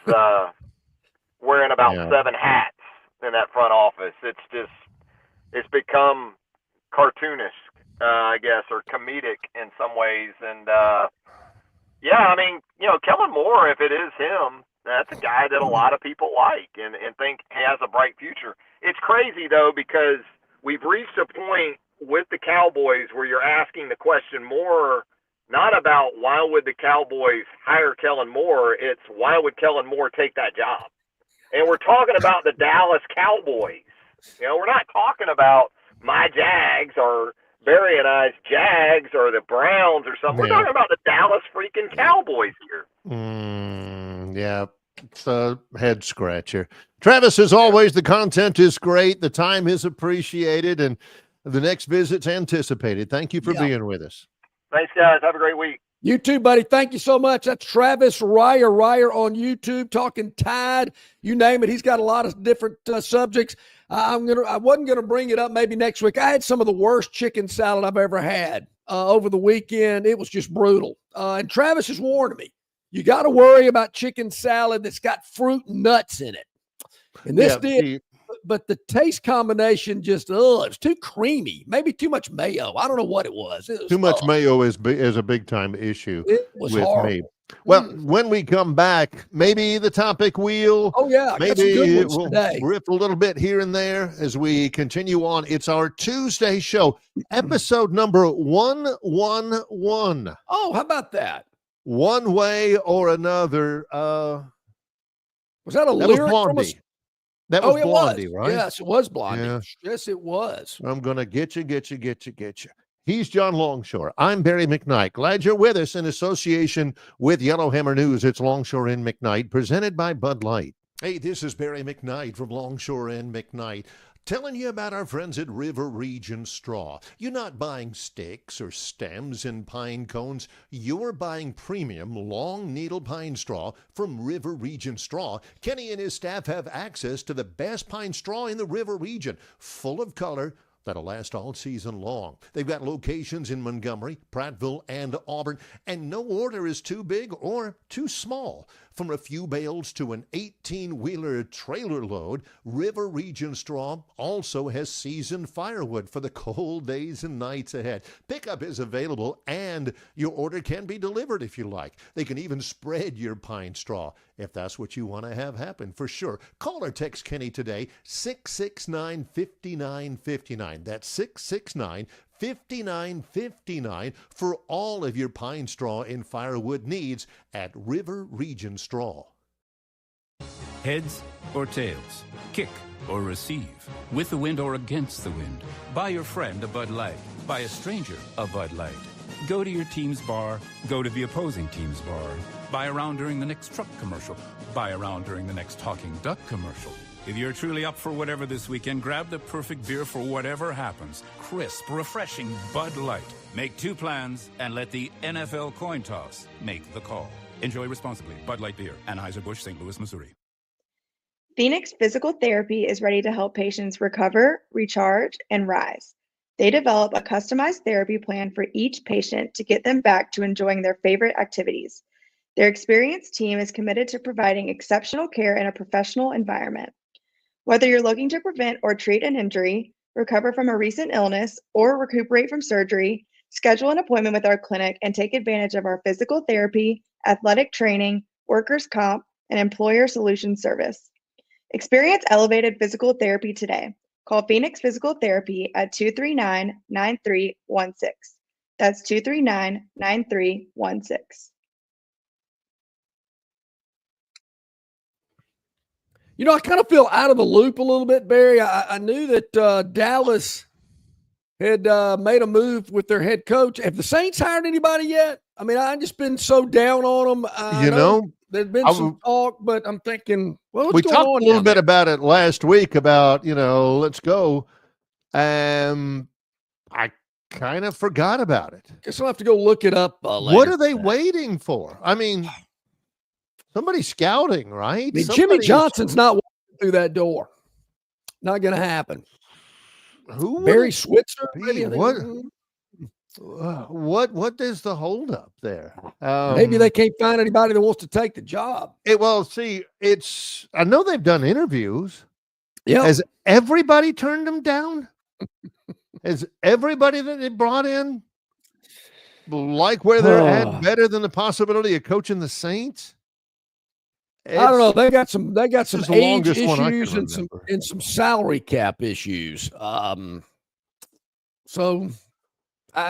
wearing about 7 hats in that front office. It's become cartoonish, I guess, or comedic in some ways. And I mean, Kellen Moore, if it is him, that's a guy that a lot of people like and think has a bright future. It's crazy though, because we've reached a point with the Cowboys where you're asking the question more not about why would the Cowboys hire Kellen Moore, it's why would Kellen Moore take that job? And we're talking about the Dallas Cowboys. We're not talking about my Jags or Barry and I's Jags or the Browns or something. We're talking about the Dallas freaking Cowboys here. Yeah, it's a head scratcher. Travis, as always, the content is great. The time is appreciated, and the next visit's anticipated. Thank you for being with us. Thanks, guys. Have a great week. You too, buddy. Thank you so much. That's Travis Reier on YouTube, talking Tide. You name it. He's got a lot of different subjects. I wasn't gonna bring it up maybe next week. I had some of the worst chicken salad I've ever had over the weekend. It was just brutal. And Travis has warned me, you got to worry about chicken salad that's got fruit and nuts in it. And this did. But the taste combination just, it was too creamy. Maybe too much mayo. I don't know what it was. Too much mayo is a big-time issue with horrible. me. Well, when we come back, maybe the topic wheel. Oh, yeah. Maybe we'll riff a little bit here and there as we continue on. It's our Tuesday show, episode number 111. Oh, how about that? One way or another. Was that a lyric from a... That was Blondie, right? Yes, it was Blondie. Yeah. Yes, it was. I'm going to get you. He's John Longshore. I'm Barry McKnight. Glad you're with us in association with Yellowhammer News. It's Longshore and McKnight, presented by Bud Light. Hey, this is Barry McKnight from Longshore and McKnight, telling you about our friends at River Region Straw. You're not buying sticks or stems and pine cones. You're buying premium long needle pine straw from River Region Straw. Kenny and his staff have access to the best pine straw in the River Region, full of color, that'll last all season long. They've got locations in Montgomery, Prattville, and Auburn, and no order is too big or too small. From a few bales to an 18-wheeler trailer load, River Region Straw also has seasoned firewood for the cold days and nights ahead. Pickup is available, and your order can be delivered if you like. They can even spread your pine straw if that's what you want to have happen, for sure. Call or text Kenny today, 669-5959. That's 669-5959 for all of your pine straw and firewood needs at River Region Straw. Heads or tails? Kick or receive? With the wind or against the wind? Buy your friend a Bud Light. Buy a stranger a Bud Light. Go to your team's bar. Go to the opposing team's bar. Buy around during the next truck commercial. Buy around during the next talking duck commercial. If you're truly up for whatever this weekend, grab the perfect beer for whatever happens. Crisp, refreshing Bud Light. Make 2 plans and let the NFL coin toss make the call. Enjoy responsibly. Bud Light Beer, Anheuser-Busch, St. Louis, Missouri. Phoenix Physical Therapy is ready to help patients recover, recharge, and rise. They develop a customized therapy plan for each patient to get them back to enjoying their favorite activities. Their experienced team is committed to providing exceptional care in a professional environment. Whether you're looking to prevent or treat an injury, recover from a recent illness, or recuperate from surgery, schedule an appointment with our clinic and take advantage of our physical therapy, athletic training, workers' comp, and employer solutions service. Experience elevated physical therapy today. Call Phoenix Physical Therapy at 239-9316. That's 239-9316. You know, I kind of feel out of the loop a little bit, Barry. I knew that Dallas had made a move with their head coach. Have the Saints hired anybody yet? I mean, I've just been so down on them. You know, there's been some talk, but I'm thinking, well, we talked a little bit about it last week about, let's go. I kind of forgot about it. Guess I'll have to go look it up later. What are they waiting for? I mean, somebody's scouting, right? I mean, Jimmy Johnson's not walking through that door. Not going to happen. Who? Barry Switzer? What is the holdup there? Maybe they can't find anybody that wants to take the job. I know they've done interviews. Yeah. Has everybody turned them down? Has everybody that they brought in like where they're at better than the possibility of coaching the Saints? I don't know. They got some age issues and some salary cap issues.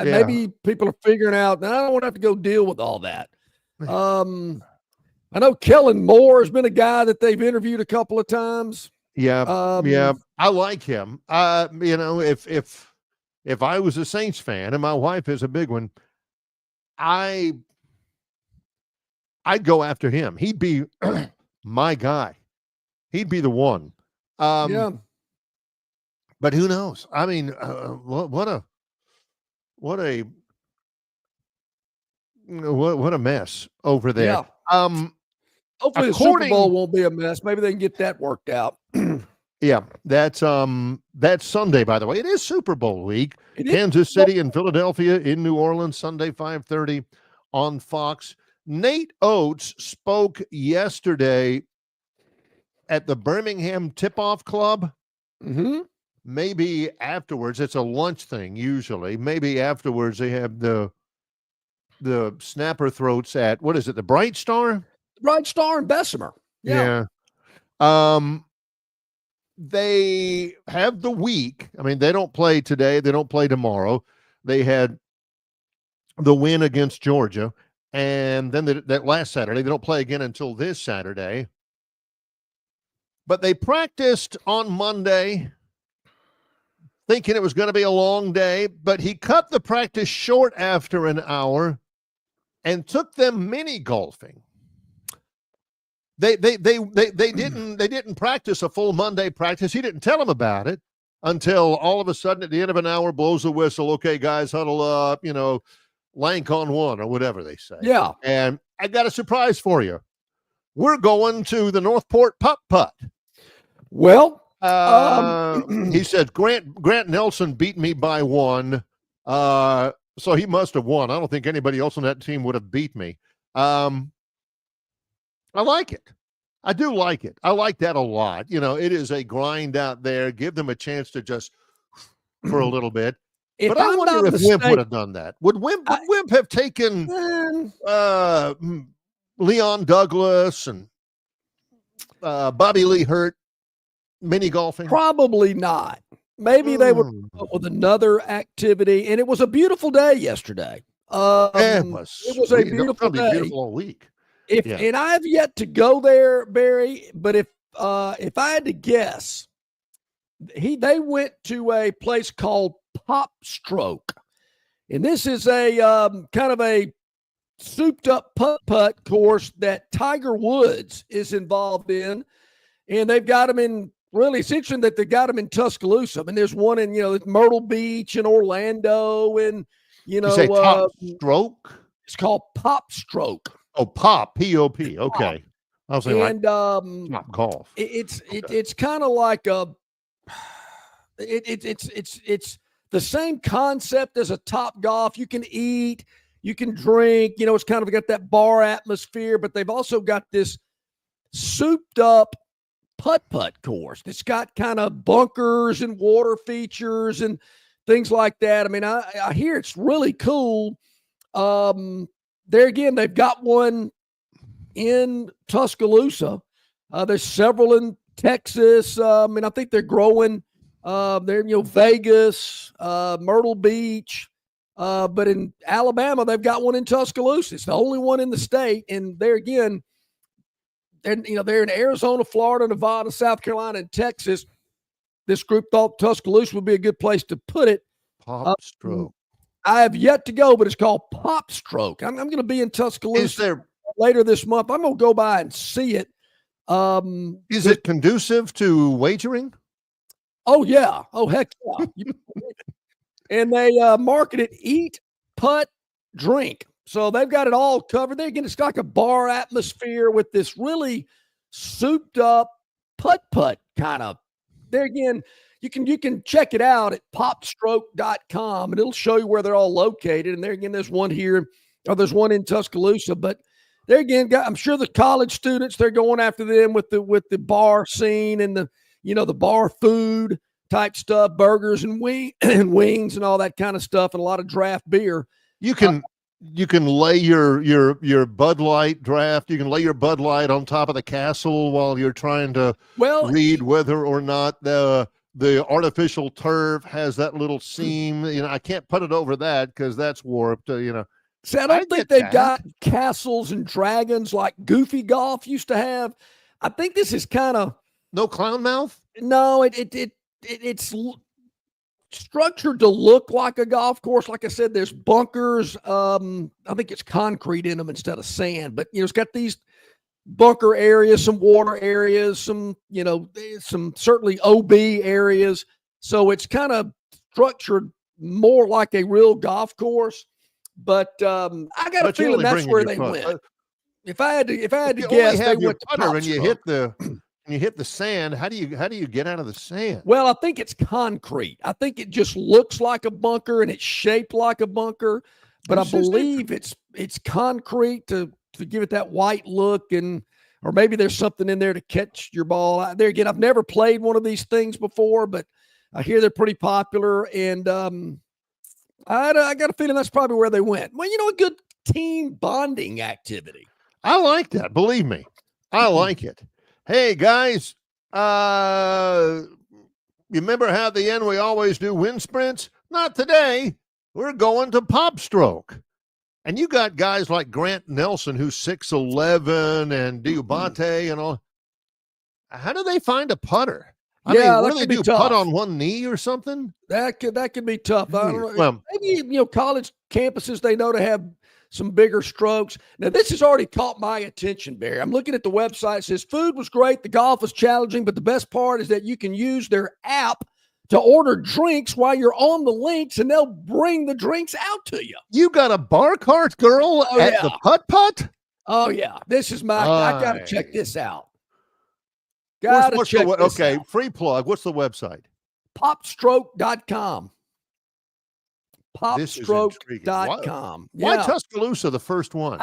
Maybe people are figuring out that I don't want to have to go deal with all that. I know Kellen Moore has been a guy that they've interviewed a couple of times. Yeah. I like him. If I was a Saints fan, and my wife is a big one, I'd go after him. He'd be my guy. He'd be the one. But who knows? I mean, what a mess over there. Yeah. Hopefully the Super Bowl won't be a mess. Maybe they can get that worked out. Yeah, that's Sunday, by the way. It is Super Bowl week. Kansas City and Philadelphia in New Orleans, Sunday, 5:30 on Fox. Nate Oates spoke yesterday at the Birmingham Tip-Off Club. Mm-hmm. Maybe afterwards, it's a lunch thing usually. Maybe afterwards they have the snapper throats at, what is it, the Bright Star? Bright Star and Bessemer. Yeah. They have the week. I mean, they don't play today. They don't play tomorrow. They had the win against Georgia. And then that last Saturday, they don't play again until this Saturday. But they practiced on Monday, thinking it was going to be a long day. But he cut the practice short after an hour and took them mini golfing. They didn't practice a full Monday practice. He didn't tell them about it until all of a sudden at the end of an hour blows the whistle. Okay, guys, huddle up, lank on one or whatever they say. Yeah. And I got a surprise for you. We're going to the Northport Putt. Well, he said Grant Nelson beat me by one. So he must have won. I don't think anybody else on that team would have beat me. I like it. I do like it. I like that a lot. It is a grind out there. Give them a chance to just for a little bit. But I wonder if Wimp would have done that. Would Wimp have taken Leon Douglas and Bobby Lee Hurt mini golfing? Probably not. Maybe they would come up with another activity. And it was a beautiful day yesterday. It was a beautiful day. Beautiful all week. And I have yet to go there, Barry, but if if I had to guess, they went to a place called Pop Stroke. And this is a kind of a souped-up putt-putt course that Tiger Woods is involved in. And they've got them in – really, it's interesting that they got them in Tuscaloosa. I mean, there's one in, Myrtle Beach and Orlando and, You say Top Stroke? It's called Pop Stroke. Oh, Pop, P-O-P. Okay. I was saying and not golf. It's kind of like it's the same concept as a Top Golf. You can eat, you can drink. It's kind of got that bar atmosphere, but they've also got this souped up putt-putt course. It's got kind of bunkers and water features and things like that. I mean, I hear it's really cool. There again, they've got one in Tuscaloosa. There's several in Texas. I think they're growing. They're Vegas, Myrtle Beach. But in Alabama, they've got one in Tuscaloosa. It's the only one in the state. And there again, they're in Arizona, Florida, Nevada, South Carolina, and Texas. This group thought Tuscaloosa would be a good place to put it. Pop Stroke. I have yet to go, but it's called Pop Stroke. I'm going to be in Tuscaloosa later this month. I'm going to go by and see it. Is it conducive to wagering? Oh, yeah. Oh, heck yeah. And they market it Eat, Putt, Drink. So they've got it all covered. There again, it's like a bar atmosphere with this really souped up putt-putt kind of. There again, you can check it out at popstroke.com, and it'll show you where they're all located. And there again, there's one here, or there's one in Tuscaloosa. But there again, I'm sure the college students, they're going after them with the bar scene and the bar food type stuff, burgers and wings and all that kind of stuff, and a lot of draft beer. You can lay your Bud Light draft. You can lay your Bud Light on top of the castle while you're trying to read whether or not the artificial turf has that little seam. I can't put it over that because that's warped. See, I don't think they've got castles and dragons like Goofy Golf used to have. I think this is kind of no clown mouth. No, it's structured to look like a golf course. Like I said, there's bunkers. I think it's concrete in them instead of sand. But it's got these bunker areas, some water areas, some certainly OB areas. So it's kind of structured more like a real golf course. But I got a feeling that's where they went. If I had to guess, they went to Pop and you hit the sand. How do you get out of the sand? Well, I think it's concrete. I think it just looks like a bunker and it's shaped like a bunker, but I believe it's concrete to give it that white look, or maybe there's something in there to catch your ball. There again, I've never played one of these things before, but I hear they're pretty popular, and I got a feeling that's probably where they went. Well, a good team bonding activity. I like that. Believe me, I like it. Hey, guys, you remember how at the end we always do wind sprints? Not today. We're going to Pop Stroke. And you got guys like Grant Nelson, who's 6'11", and Diabate and all. How do they find a putter? I mean, what do they do, putt on one knee or something? That could be tough. I don't know. Well, maybe, college campuses, they know to have some bigger strokes. Now, this has already caught my attention, Barry. I'm looking at the website. It says food was great. The golf was challenging, but the best part is that you can use their app to order drinks while you're on the links, and they'll bring the drinks out to you. You got a bar cart girl at the putt-putt? Oh, yeah. This is I got to check this out. Okay, free plug. What's the website? Popstroke.com. Popstroke.com. Why Tuscaloosa, the first one?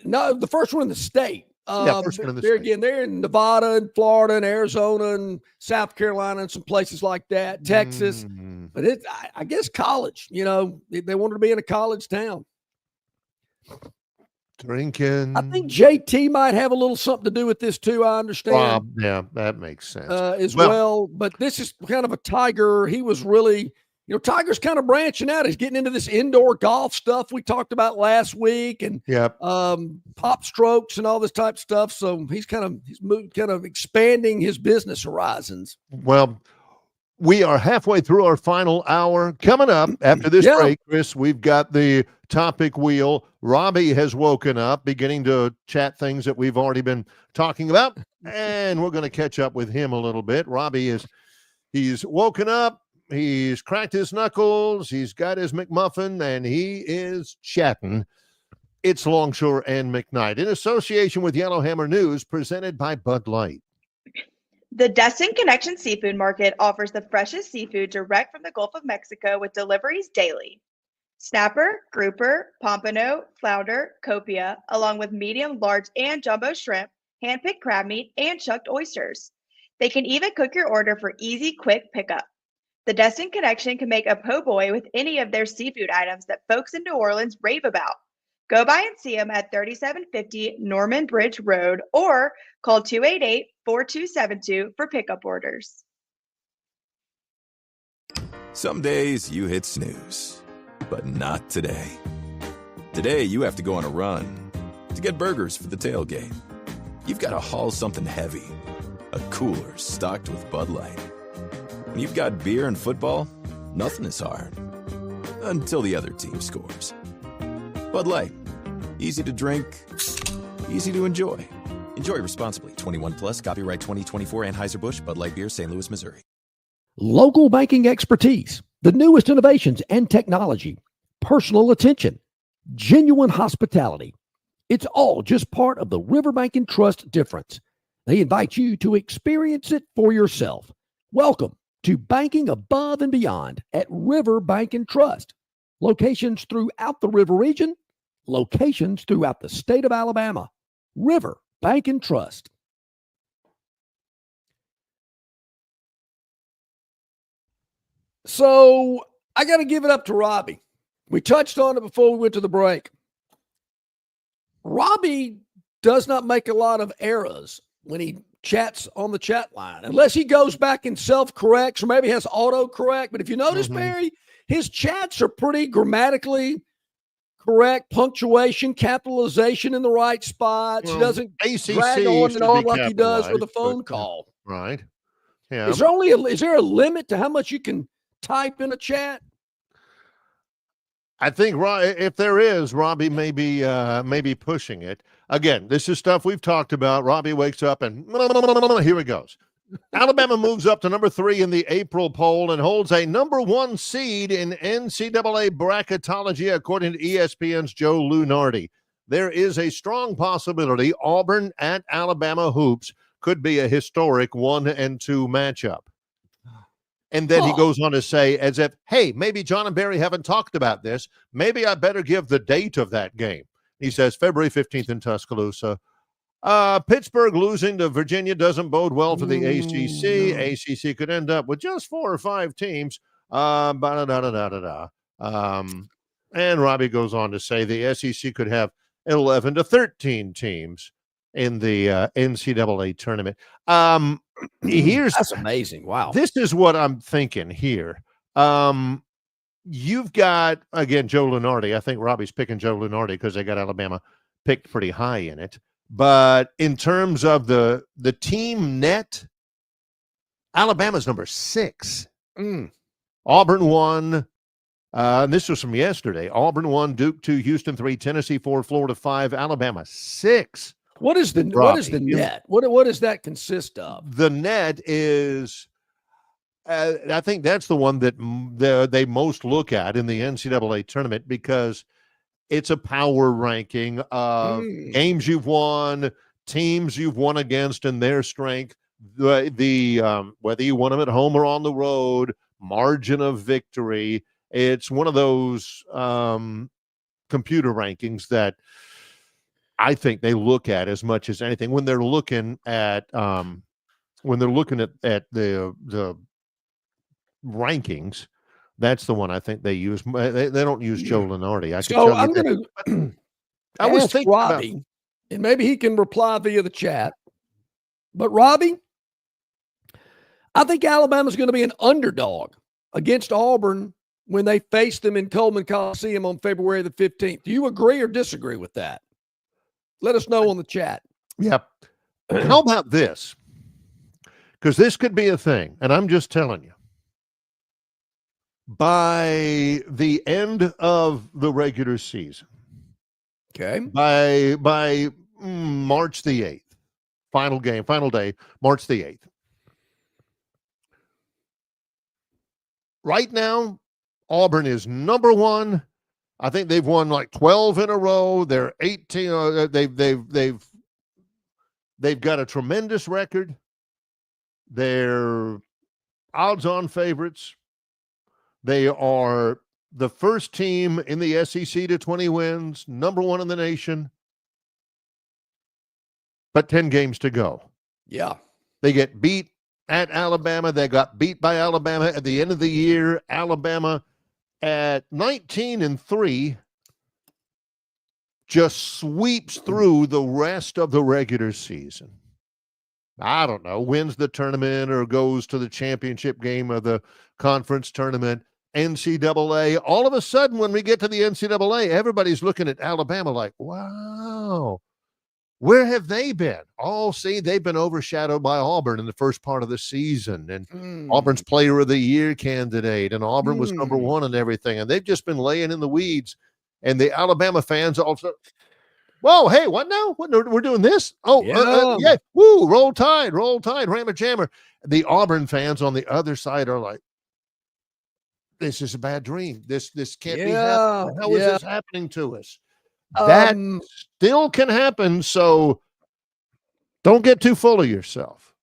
No, the first one in the state. First one in the state. Again, they're in Nevada and Florida and Arizona and South Carolina and some places like that, Texas. But I guess college, they wanted to be in a college town. Drinking. I think JT might have a little something to do with this too. I understand. Yeah, that makes sense. As well. But this is kind of a Tiger. He was really Tiger's kind of branching out. He's getting into this indoor golf stuff we talked about last week, and pop strokes and all this type of stuff. So he's kind of expanding his business horizons. Well, we are halfway through our final hour. Coming up after this break, Chris, we've got the topic wheel. Robbie has woken up, beginning to chat things that we've already been talking about, and we're going to catch up with him a little bit. Robbie he's woken up. He's cracked his knuckles. He's got his McMuffin, and he is chatting. It's Longshore and McKnight in association with Yellowhammer News, presented by Bud Light. The Destin Connection Seafood Market offers the freshest seafood direct from the Gulf of Mexico with deliveries daily. Snapper, grouper, pompano, flounder, copia, along with medium, large, and jumbo shrimp, hand-picked crab meat, and chucked oysters. They can even cook your order for easy, quick pickup. The Destin Connection can make a po' boy with any of their seafood items that folks in New Orleans rave about. Go by and see them at 3750 Norman Bridge Road or call 288-4272 for pickup orders. Some days you hit snooze, but not today. Today you have to go on a run to get burgers for the tailgate. You've got to haul something heavy, a cooler stocked with Bud Light. When you've got beer and football, nothing is hard. Until the other team scores. Bud Light. Easy to drink, easy to enjoy. Enjoy responsibly. 21 plus, copyright 2024 Anheuser-Busch, Bud Light Beer, St. Louis, Missouri. Local banking expertise, the newest innovations and technology, personal attention, genuine hospitality. It's all just part of the Riverbank and Trust difference. They invite you to experience it for yourself. Welcome to banking above and beyond at Riverbank and Trust. Locations throughout the River region, locations throughout the state of Alabama. River Bank and Trust. So I got to give it up to Robbie. We touched on it before we went to the break. Robbie does not make a lot of errors when he chats on the chat line, unless he goes back and self-corrects or maybe has auto-correct. But if you notice, Barry, his chats are pretty grammatically correct, punctuation, capitalization in the right spots. He doesn't drag on and on like he does with a phone call. Right. Yeah. Is there a limit to how much you can type in a chat? I think if there is, Robbie may be pushing it. Again, this is stuff we've talked about. Robbie wakes up and here it goes. Alabama moves up to number 3 in the April poll and holds a number 1 seed in NCAA bracketology, according to ESPN's Joe Lunardi. There is a strong possibility Auburn at Alabama hoops could be a historic 1 and 2 matchup. And then he goes on to say, as if, hey, maybe John and Barry haven't talked about this. Maybe I better give the date of that game. He says February 15th in Tuscaloosa. Pittsburgh losing to Virginia doesn't bode well for the ACC. No. ACC could end up with just 4 or 5 teams. And Robbie goes on to say the SEC could have 11 to 13 teams in the NCAA tournament. That's amazing. Wow. This is what I'm thinking here. You've got, again, Joe Lunardi. I think Robbie's picking Joe Lunardi because they got Alabama picked pretty high in it. But in terms of the team net, Alabama's number 6. Auburn won. This was from yesterday. Auburn 1, Duke 2, Houston 3, Tennessee 4, Florida 5, Alabama 6. What is the net? What does that consist of? The net is, I think that's the one that they most look at in the NCAA tournament because it's a power ranking of games you've won, teams you've won against, and their strength. The whether you won them at home or on the road, margin of victory. It's one of those computer rankings that I think they look at as much as anything when they're looking at the rankings. That's the one I think they use. They don't use Joe Lunardi. I was thinking Robbie, and maybe he can reply via the chat. But Robbie, I think Alabama's going to be an underdog against Auburn when they faced them in Coleman Coliseum on February the 15th. Do you agree or disagree with that? Let us know on the chat. Yep. How about this? Because this could be a thing, and I'm just telling you. By the end of the regular season, okay, by March the 8th, final day, March the 8th. Right now, Auburn is number one. I think they've won like 12 in a row. They're 18. They've got a tremendous record. They're odds-on favorites. They are the first team in the SEC to 20 wins, number one in the nation, but 10 games to go. Yeah. They get beat at Alabama. They got beat by Alabama at the end of the year. Alabama at 19-3 just sweeps through the rest of the regular season. I don't know, wins the tournament or goes to the championship game of the conference tournament. NCAA, all of a sudden when we get to the NCAA, everybody's looking at Alabama like, wow, where have they been? Oh, see, they've been overshadowed by Auburn in the first part of the season, and Auburn's player of the year candidate, and Auburn was number one and everything, and they've just been laying in the weeds, and the Alabama fans also, whoa, hey, what now? We're doing this? Oh, yeah, woo, roll tide, rammer jammer. The Auburn fans on the other side are like, this is a bad dream. This can't be happening. How is this happening to us? That still can happen, so don't get too full of yourself.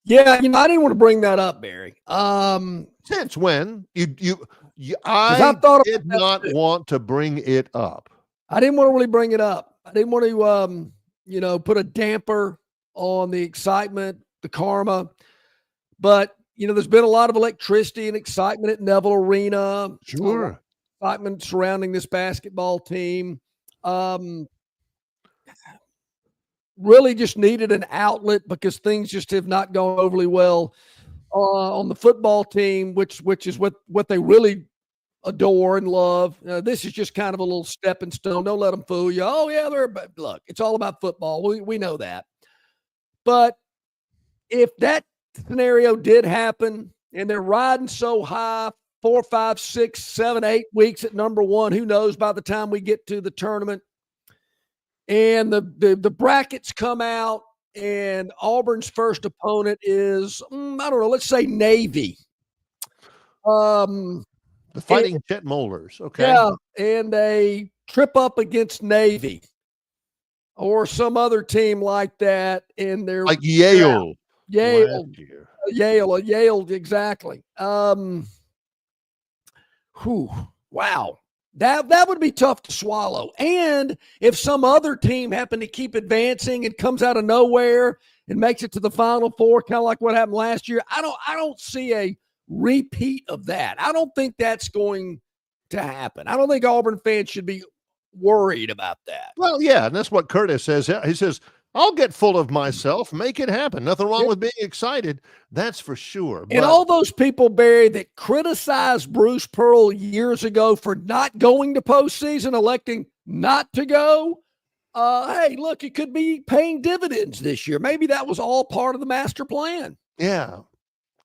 Yeah, I didn't want to bring that up, Barry. Since when? I did not want to bring it up. I didn't want to really bring it up. I didn't want to, put a damper on the excitement, the karma, but there's been a lot of electricity and excitement at Neville Arena. Sure. Excitement surrounding this basketball team. Really just needed an outlet because things just have not gone overly well on the football team, which is what they really adore and love. This is just kind of a little stepping stone. Don't let them fool you. Oh, yeah, look, it's all about football. We know that. But if that scenario did happen and they're riding so high 4, 5, 6, 7, 8 weeks at number one, who knows by the time we get to the tournament and the brackets come out and Auburn's first opponent is, I don't know, let's say Navy. The Fighting Chet Molars. Okay. Yeah. And they trip up against Navy or some other team like that. And they're like Yale. Yale, exactly. Wow. That would be tough to swallow. And if some other team happened to keep advancing and comes out of nowhere and makes it to the Final Four, kind of like what happened last year, I don't see a repeat of that. I don't think that's going to happen. I don't think Auburn fans should be worried about that. Well, yeah, and that's what Curtis says. He says, I'll get full of myself, make it happen. Nothing wrong with being excited. That's for sure. And all those people, Barry, that criticized Bruce Pearl years ago for not going to postseason, electing not to go. Hey, look, it could be paying dividends this year. Maybe that was all part of the master plan. Yeah.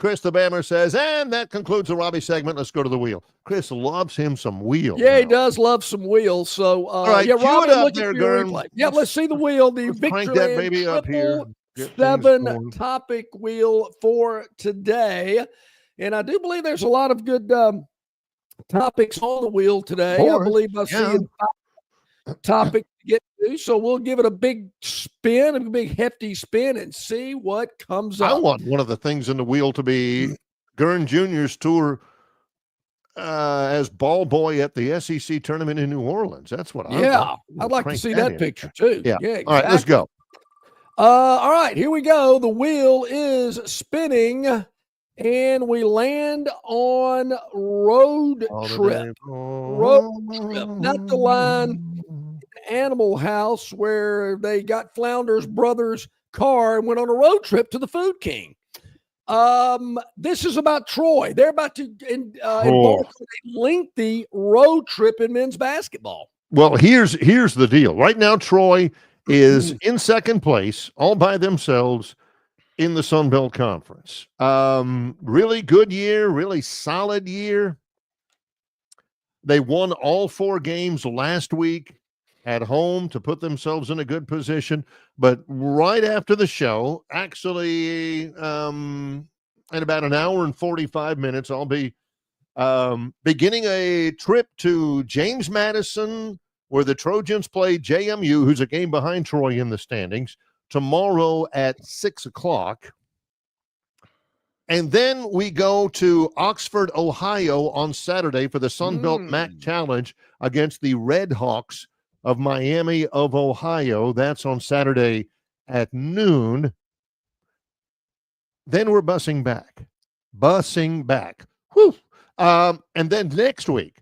Chris the Bammer says, and that concludes the Robbie segment. Let's go to the wheel. Chris loves him some wheels. Yeah, he does love some wheels. So, right, yeah, Robbie, look there, at your replay. Yeah, let's see the wheel. The crank that baby up here. 7 topic wheel for today. And I do believe there's a lot of good topics on the wheel today. I believe I see 5 topics to get to. So we'll give it a big spin, a big hefty spin, and see what comes up. I want one of the things in the wheel to be Gurn Jr.'s tour as ball boy at the SEC tournament in New Orleans. That's what I'd like to see that picture too. Yeah. Exactly. All right, let's go. All right, here we go. The wheel is spinning, and we land on road trip. Road trip, not the line Animal House where they got Flounder's brother's car and went on a road trip to the Food King. This is about Troy. They're about to embark on a lengthy road trip in men's basketball. Well, here's the deal. Right now, Troy is in second place, all by themselves in the Sun Belt Conference. Really good year, really solid year. They won all 4 games last week at home to put themselves in a good position. But right after the show, actually, in about an hour and 45 minutes, I'll be beginning a trip to James Madison, where the Trojans play JMU, who's a game behind Troy in the standings, tomorrow at 6 o'clock. And then we go to Oxford, Ohio on Saturday for the Sun Belt MAC Challenge against the Red Hawks of Miami of Ohio. That's on Saturday at noon. Then we're bussing back. Whew. And then next week,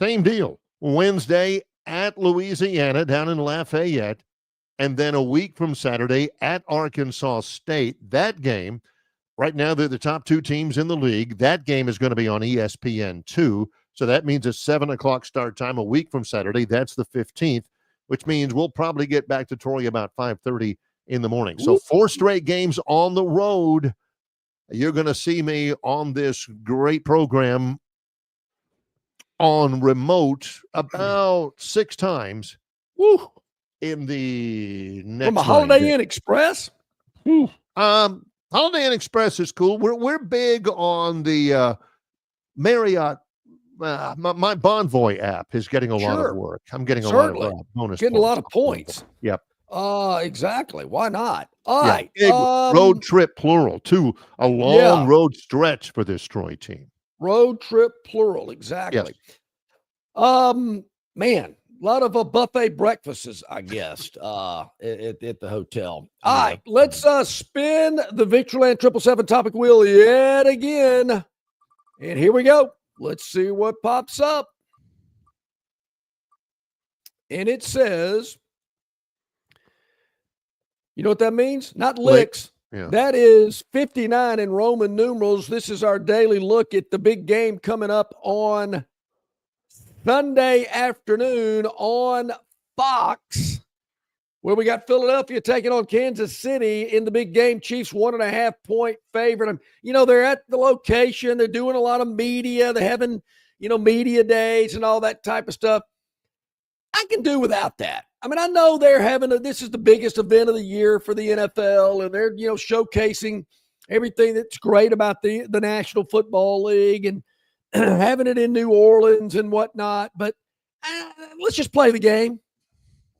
same deal. Wednesday at Louisiana down in Lafayette. And then a week from Saturday at Arkansas State. That game, right now they're the top 2 teams in the league. That game is going to be on ESPN2. So that means a 7 o'clock start time a week from Saturday. That's the 15th, which means we'll probably get back to Troy about 5:30 in the morning. So 4 straight games on the road. You're going to see me on this great program on remote about 6 times in the next from a Holiday Inn Express. Holiday Inn Express is cool. We're big on the Marriott. My Bonvoy app is getting a lot of work. I'm getting a lot of bonus. Getting a lot of points. Yep. Exactly. Why not? All right. Big road trip plural too. A long road stretch for this Troy team. Road trip plural. Exactly. Yes. Man, a lot of buffet breakfasts, I guess, at the hotel. All right, let's spin the Victoryland 777 topic wheel yet again. And here we go. Let's see what pops up. And it says, you know what that means? Not licks. Yeah. That is 59 in Roman numerals. This is our daily look at the big game coming up on Sunday afternoon on Fox, where we got Philadelphia taking on Kansas City in the big game. Chiefs 1.5 point favorite. They're at the location. They're doing a lot of media. They're having, media days and all that type of stuff. I can do without that. I know they're having this is the biggest event of the year for the NFL, and they're, showcasing everything that's great about the National Football League and having it in New Orleans and whatnot. But let's just play the game.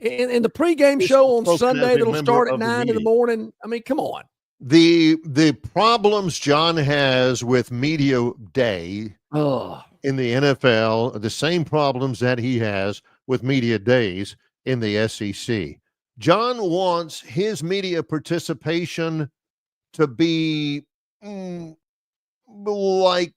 And the pregame show on Sunday that'll start at 9 in the morning. Come on. The problems John has with media day in the NFL are the same problems that he has with media days in the SEC. John wants his media participation to be like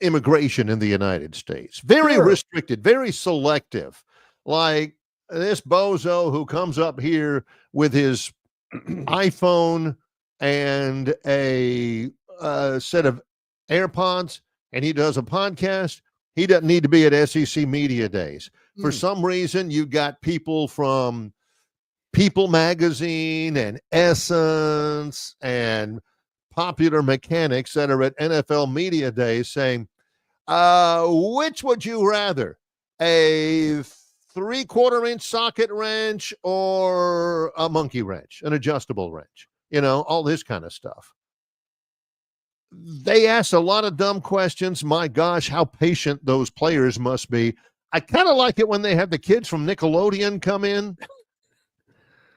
immigration in the United States. Very restricted, very selective. Like this bozo who comes up here with his iPhone and a set of AirPods and he does a podcast. He doesn't need to be at SEC Media Days. For some reason, you got people from People Magazine and Essence and Popular Mechanics that are at NFL Media Days saying, which would you rather, a 3/4-inch socket wrench or a monkey wrench, an adjustable wrench, all this kind of stuff. They ask a lot of dumb questions. My gosh, how patient those players must be. I kind of like it when they have the kids from Nickelodeon come in.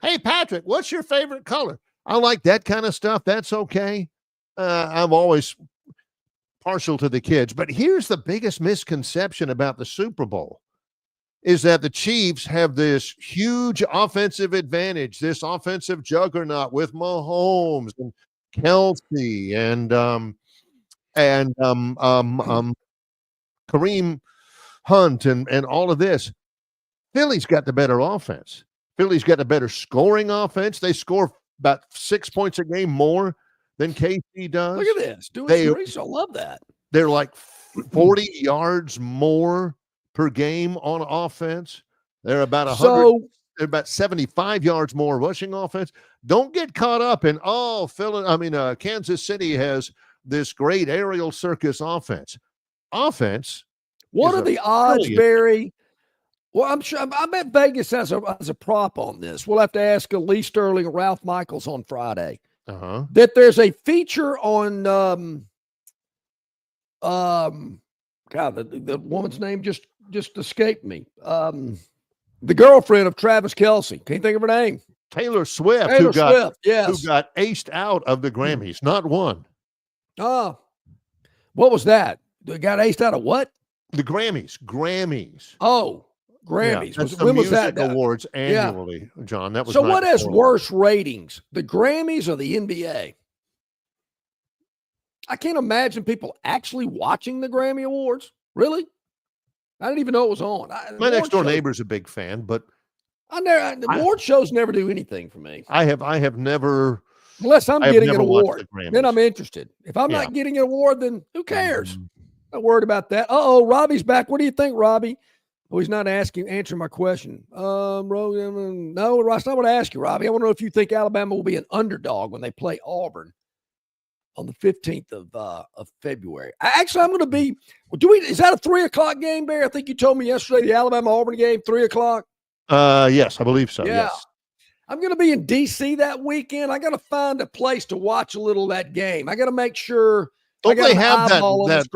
Hey, Patrick, what's your favorite color? I like that kind of stuff. That's okay. I'm always partial to the kids. But here's the biggest misconception about the Super Bowl is that the Chiefs have this huge offensive advantage, this offensive juggernaut with Mahomes and Kelsey and Kareem Hunt and all of this. Philly's got the better offense. Philly's got the better scoring offense. They score about 6 points a game more than KC does. Look at this. Doing some research. I love that. They're like 40 yards more per game on offense. They're about 100. They're about 75 yards more rushing offense. Don't get caught up in Kansas City has this great aerial circus offense. What are the odds, Barry? Well, I'm sure. I bet Vegas has a prop on this. We'll have to ask Lee Sterling and Ralph Michaels on Friday. That there's a feature on God, the woman's name just escaped me. The girlfriend of Travis Kelce. Can't think of her name. Taylor Swift, who got aced out of the Grammys, not one. Oh, what was that? They got aced out of what? The Grammys. Oh, Grammys. Yeah, when was that? Awards annually, John. That was so. What has worse ratings, the Grammys or the NBA? I can't imagine people actually watching the Grammy Awards. Really? I didn't even know it was on. My next door neighbor's a big fan, but the award shows never do anything for me. I have never, unless I'm getting an award, then I'm interested. If I'm not getting an award, then who cares? Not worried about that. Robbie's back. What do you think, Robbie? Oh, he's not answering my question. No, that's not what I asked you, Robbie. I want to know if you think Alabama will be an underdog when they play Auburn on the 15th of February. I'm going to be. Is that a 3:00 game, Barry? I think you told me yesterday the Alabama-Auburn game, 3:00. Yes, I believe so. Yeah. Yes. I'm going to be in D.C. that weekend. I got to find a place to watch a little of that game. I got to make sure. Don't they have that?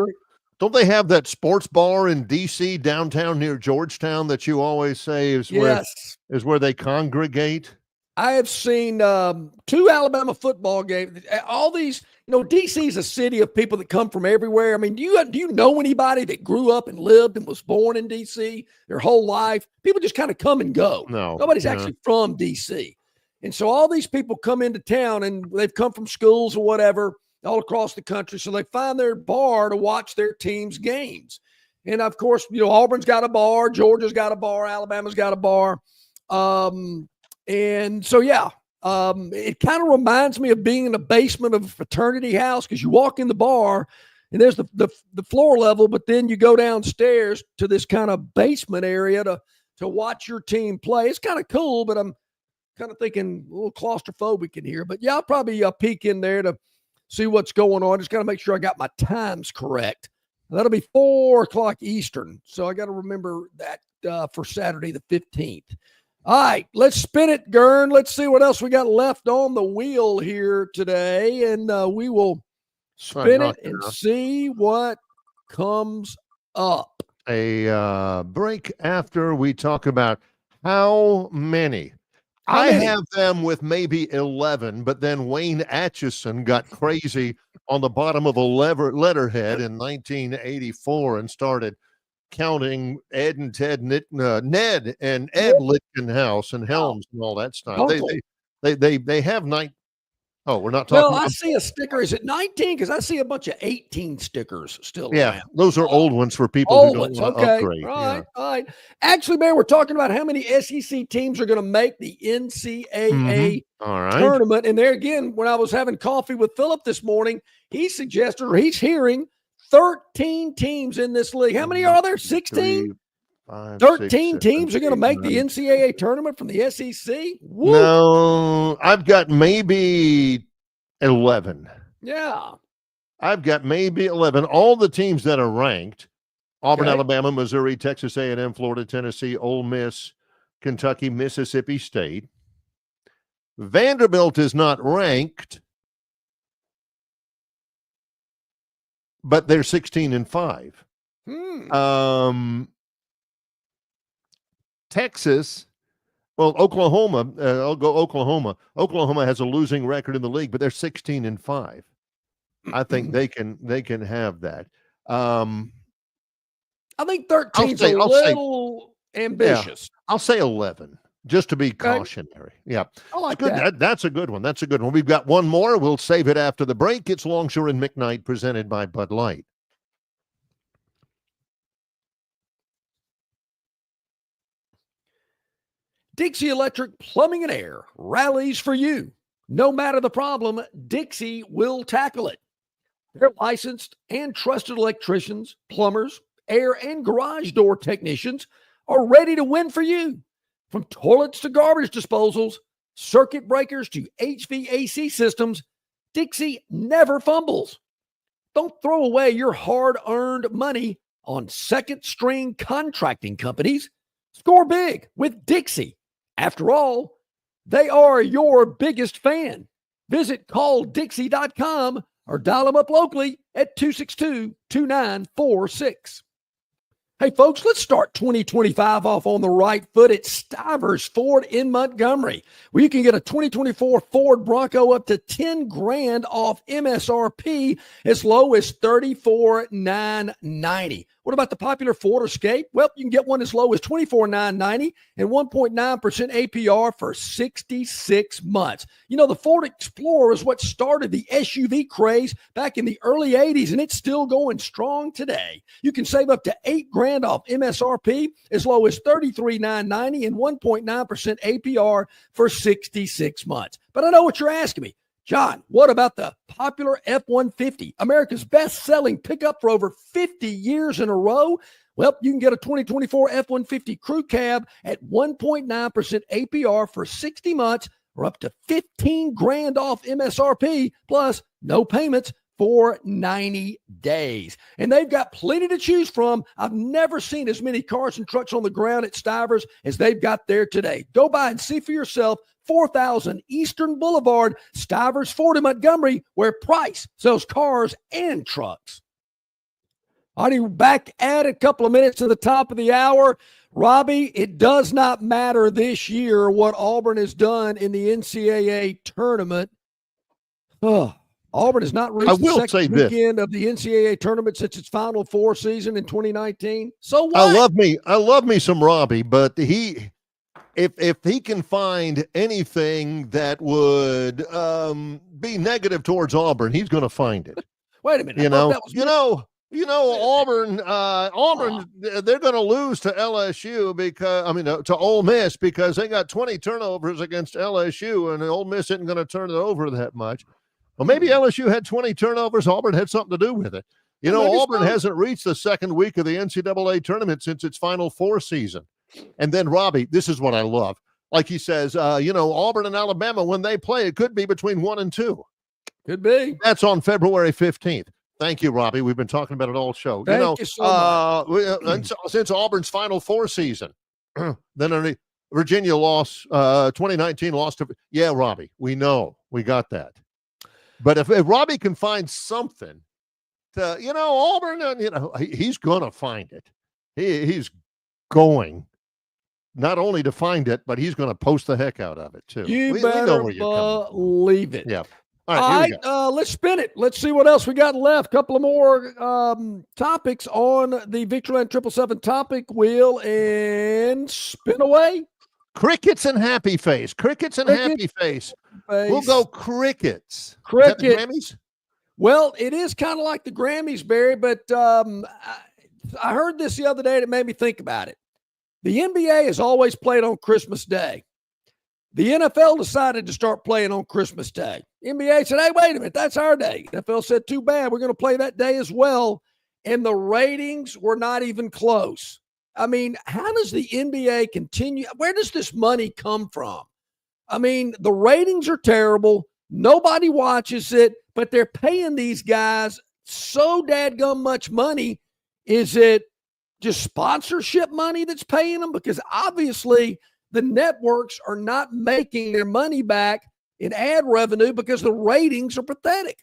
Don't they have that sports bar in D.C. downtown near Georgetown that you always say is where they congregate? I have seen 2 Alabama football games. All these, D.C. is a city of people that come from everywhere. I mean, do you know anybody that grew up and lived and was born in D.C. their whole life? People just kind of come and go. No, nobody's actually from D.C. And so all these people come into town and they've come from schools or whatever all across the country. So they find their bar to watch their team's games. And of course, Auburn's got a bar, Georgia's got a bar, Alabama's got a bar. And so, it kind of reminds me of being in the basement of a fraternity house, because you walk in the bar and there's the floor level, but then you go downstairs to this kind of basement area to watch your team play. It's kind of cool, but I'm kind of thinking a little claustrophobic in here. But I'll probably peek in there to see what's going on. Just got to make sure I got my times correct. That'll be 4:00 Eastern. So I got to remember that for Saturday the 15th. All right, let's spin it, Gern. Let's see what else we got left on the wheel here today, and we will spin it and see what comes up. A break after we talk about how many. I have them with maybe 11, but then Wayne Atchison got crazy on the bottom of a letterhead in 1984 and started counting Ned and Ed Litkenhouse and Helms and all that stuff. They have 9. Oh, we're not talking. Well, I see a sticker. Is it 19? Because I see a bunch of 18 stickers still. Yeah, those are old ones for people who don't want to upgrade. All right. Actually, man, we're talking about how many SEC teams are going to make the NCAA tournament. And there again, when I was having coffee with Philip this morning, he suggested, or he's hearing 13 teams in this league. How many are there? 16? 13 teams are going to make the NCAA tournament from the SEC? Woo. No, I've got maybe 11. Yeah. I've got maybe 11. All the teams that are ranked: Auburn, Alabama, Missouri, Texas A&M, Florida, Tennessee, Ole Miss, Kentucky, Mississippi State. Vanderbilt is not ranked, but they're 16-5. Texas, Oklahoma, I'll go Oklahoma. Oklahoma has a losing record in the league, but they're 16-5. I think they can have that. I think 13 is a little ambitious. Yeah, I'll say 11, just to be cautionary. Yeah, I like that. That's a good one. That's a good one. We've got one more. We'll save it after the break. It's Longshore and McKnight, presented by Bud Light. Dixie Electric Plumbing and Air rallies for you. No matter the problem, Dixie will tackle it. They're licensed and trusted electricians, plumbers, air and garage door technicians are ready to win for you. From toilets to garbage disposals, circuit breakers to HVAC systems, Dixie never fumbles. Don't throw away your hard-earned money on second-string contracting companies. Score big with Dixie. After all, they are your biggest fan. Visit calldixie.com or dial them up locally at 262-2946. Hey, folks, let's start 2025 off on the right foot at Stivers Ford in Montgomery, where you can get a 2024 Ford Bronco up to $10,000 off MSRP as low as $34,990. What about the popular Ford Escape? Well, you can get one as low as $24,990 and 1.9% APR for 66 months. You know, the Ford Explorer is what started the SUV craze back in the early 80s, and it's still going strong today. You can save up to $8,000 off MSRP as low as $33,990 and 1.9% APR for 66 months. But I know what you're asking me. John, what about the popular F-150, America's best-selling pickup for over 50 years in a row? Well, you can get a 2024 F-150 Crew Cab at 1.9% APR for 60 months or up to $15,000 off MSRP, plus no payments for 90 days. And they've got plenty to choose from. I've never seen as many cars and trucks on the ground at Stivers as they've got there today. Go by and see for yourself. 4000 Eastern Boulevard, Stivers Ford in Montgomery, where Price sells cars and trucks. All right, back at a couple of minutes to the top of the hour. Robbie, it does not matter this year what Auburn has done in the NCAA tournament. Auburn has not reached the second weekend of the NCAA tournament since its Final Four season in 2019. So what? I love me some Robbie, but if he can find anything that would be negative towards Auburn, he's going to find it. Wait a minute. Auburn, they're going to lose to LSU to Ole Miss because they got 20 turnovers against LSU, and Ole Miss isn't going to turn it over that much. Well, maybe LSU had 20 turnovers. Auburn had something to do with it. Auburn hasn't reached the second week of the NCAA tournament since its Final Four season. And then, Robbie, this is what I love. Like he says, Auburn and Alabama, when they play, it could be between 1 and 2. Could be. That's on February 15th. Thank you, Robbie. We've been talking about it all show. Thank you so much. Since Auburn's Final Four season, then Virginia lost, 2019 lost to, Robbie, we know. We got that. But if Robbie can find something to, Auburn, he's going to find it. He's going not only to find it, but he's going to post the heck out of it too. We better believe it. Yeah. All right, let's spin it. Let's see what else we got left. Couple of more topics on the Victoryland 777 topic wheel and spin away. Crickets and happy face. Happy face. We'll go crickets. Cricket. The Grammys? Well, it is kind of like the Grammys, Barry, but I heard this the other day and it made me think about it. The NBA has always played on Christmas Day. The NFL decided to start playing on Christmas Day. NBA said, hey, wait a minute, that's our day. NFL said, too bad, we're going to play that day as well. And the ratings were not even close. I mean, how does the NBA continue? Where does this money come from? I mean, the ratings are terrible. Nobody watches it, but they're paying these guys so dadgum much money. Is it just sponsorship money that's paying them? Because obviously the networks are not making their money back in ad revenue because the ratings are pathetic.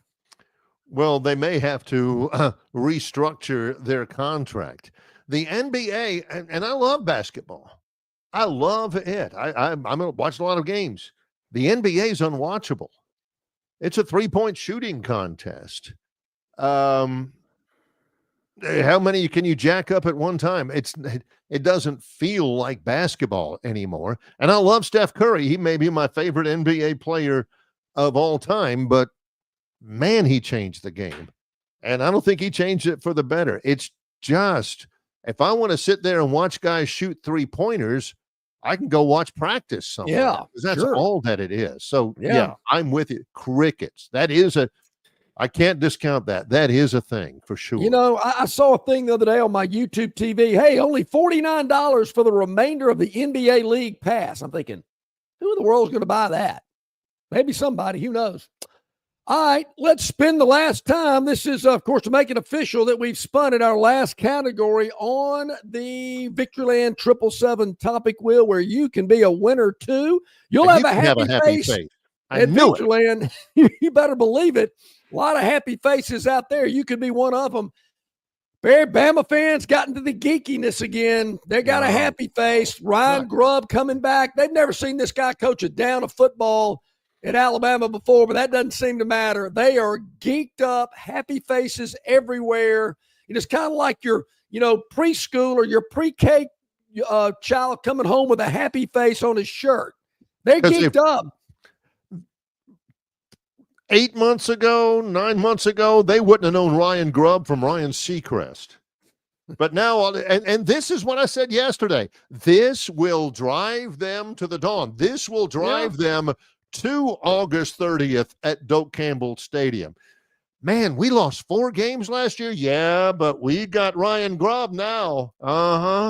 Well, they may have to restructure their contract. The NBA, and I love basketball. I love it. I'm going to watch a lot of games. The NBA is unwatchable. It's a three-point shooting contest. How many can you jack up at one time? It doesn't feel like basketball anymore. And I love Steph Curry. He may be my favorite NBA player of all time, but man, he changed the game. And I don't think he changed it for the better. It's just, if I want to sit there and watch guys shoot three-pointers, I can go watch practice somewhere. Yeah, because that's sure. all that it is. So Yeah. I'm with you. Crickets. I can't discount that. That is a thing for sure. You know, I saw a thing the other day on my YouTube TV. Hey, only $49 for the remainder of the NBA League Pass. I'm thinking, who in the world is going to buy that? Maybe somebody. Who knows? All right, let's spin the last time. This is, of course, to make it official that we've spun in our last category on the Victoryland 777 topic wheel, where you can be a winner too. You'll have a happy face. I At knew it. Victoryland. You better believe it. A lot of happy faces out there. You could be one of them. Barry Bama fans got into the geekiness again. They got a happy face. Ryan Grubb coming back. They've never seen this guy coach a down of football at Alabama before, but that doesn't seem to matter. They are geeked up, happy faces everywhere. It's kind of like your, preschool or your pre-K child coming home with a happy face on his shirt. They're geeked up. 8 months ago, 9 months ago, they wouldn't have known Ryan Grubb from Ryan Seacrest. But now, and this is what I said yesterday. This will drive them to the dawn. This will drive them to August 30th at Doak Campbell Stadium. Man, we lost 4 games last year. Yeah, but we got Ryan Grubb now.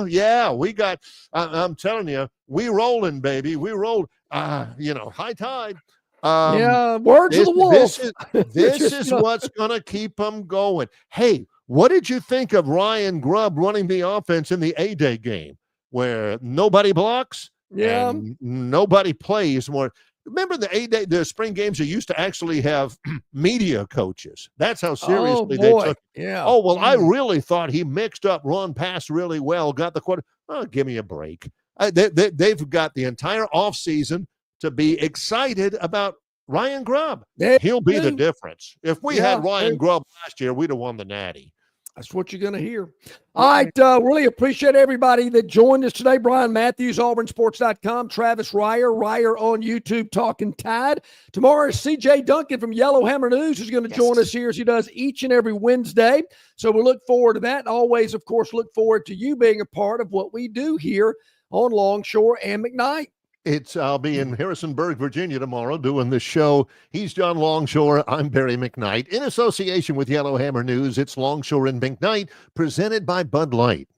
Yeah, we got, I'm telling you, we rolling, baby. We rolled, high tide. Words of the wolf. This is what's going to keep them going. Hey, what did you think of Ryan Grubb running the offense in the A-Day game where nobody blocks? And nobody plays more. Remember the spring games, they used to actually have media coaches. That's how seriously they took it. Yeah. Oh, well, I really thought he mixed up run pass really well, got the quarter. Oh, give me a break. They've got the entire offseason to be excited about Ryan Grubb. He'll be the difference. If we had Ryan Grubb last year, we'd have won the Natty. That's what you're going to hear. All right. Really appreciate everybody that joined us today. Brian Matthews, auburnsports.com. Travis Ryer on YouTube, Talking Tide. Tomorrow is CJ Duncan from Yellowhammer News, who's going to join us here as he does each and every Wednesday. So we look forward to that. And always, of course, look forward to you being a part of what we do here on Longshore and McKnight. I'll be in Harrisonburg, Virginia tomorrow doing this show. He's John Longshore. I'm Barry McKnight. In association with Yellowhammer News, it's Longshore and McKnight, presented by Bud Light.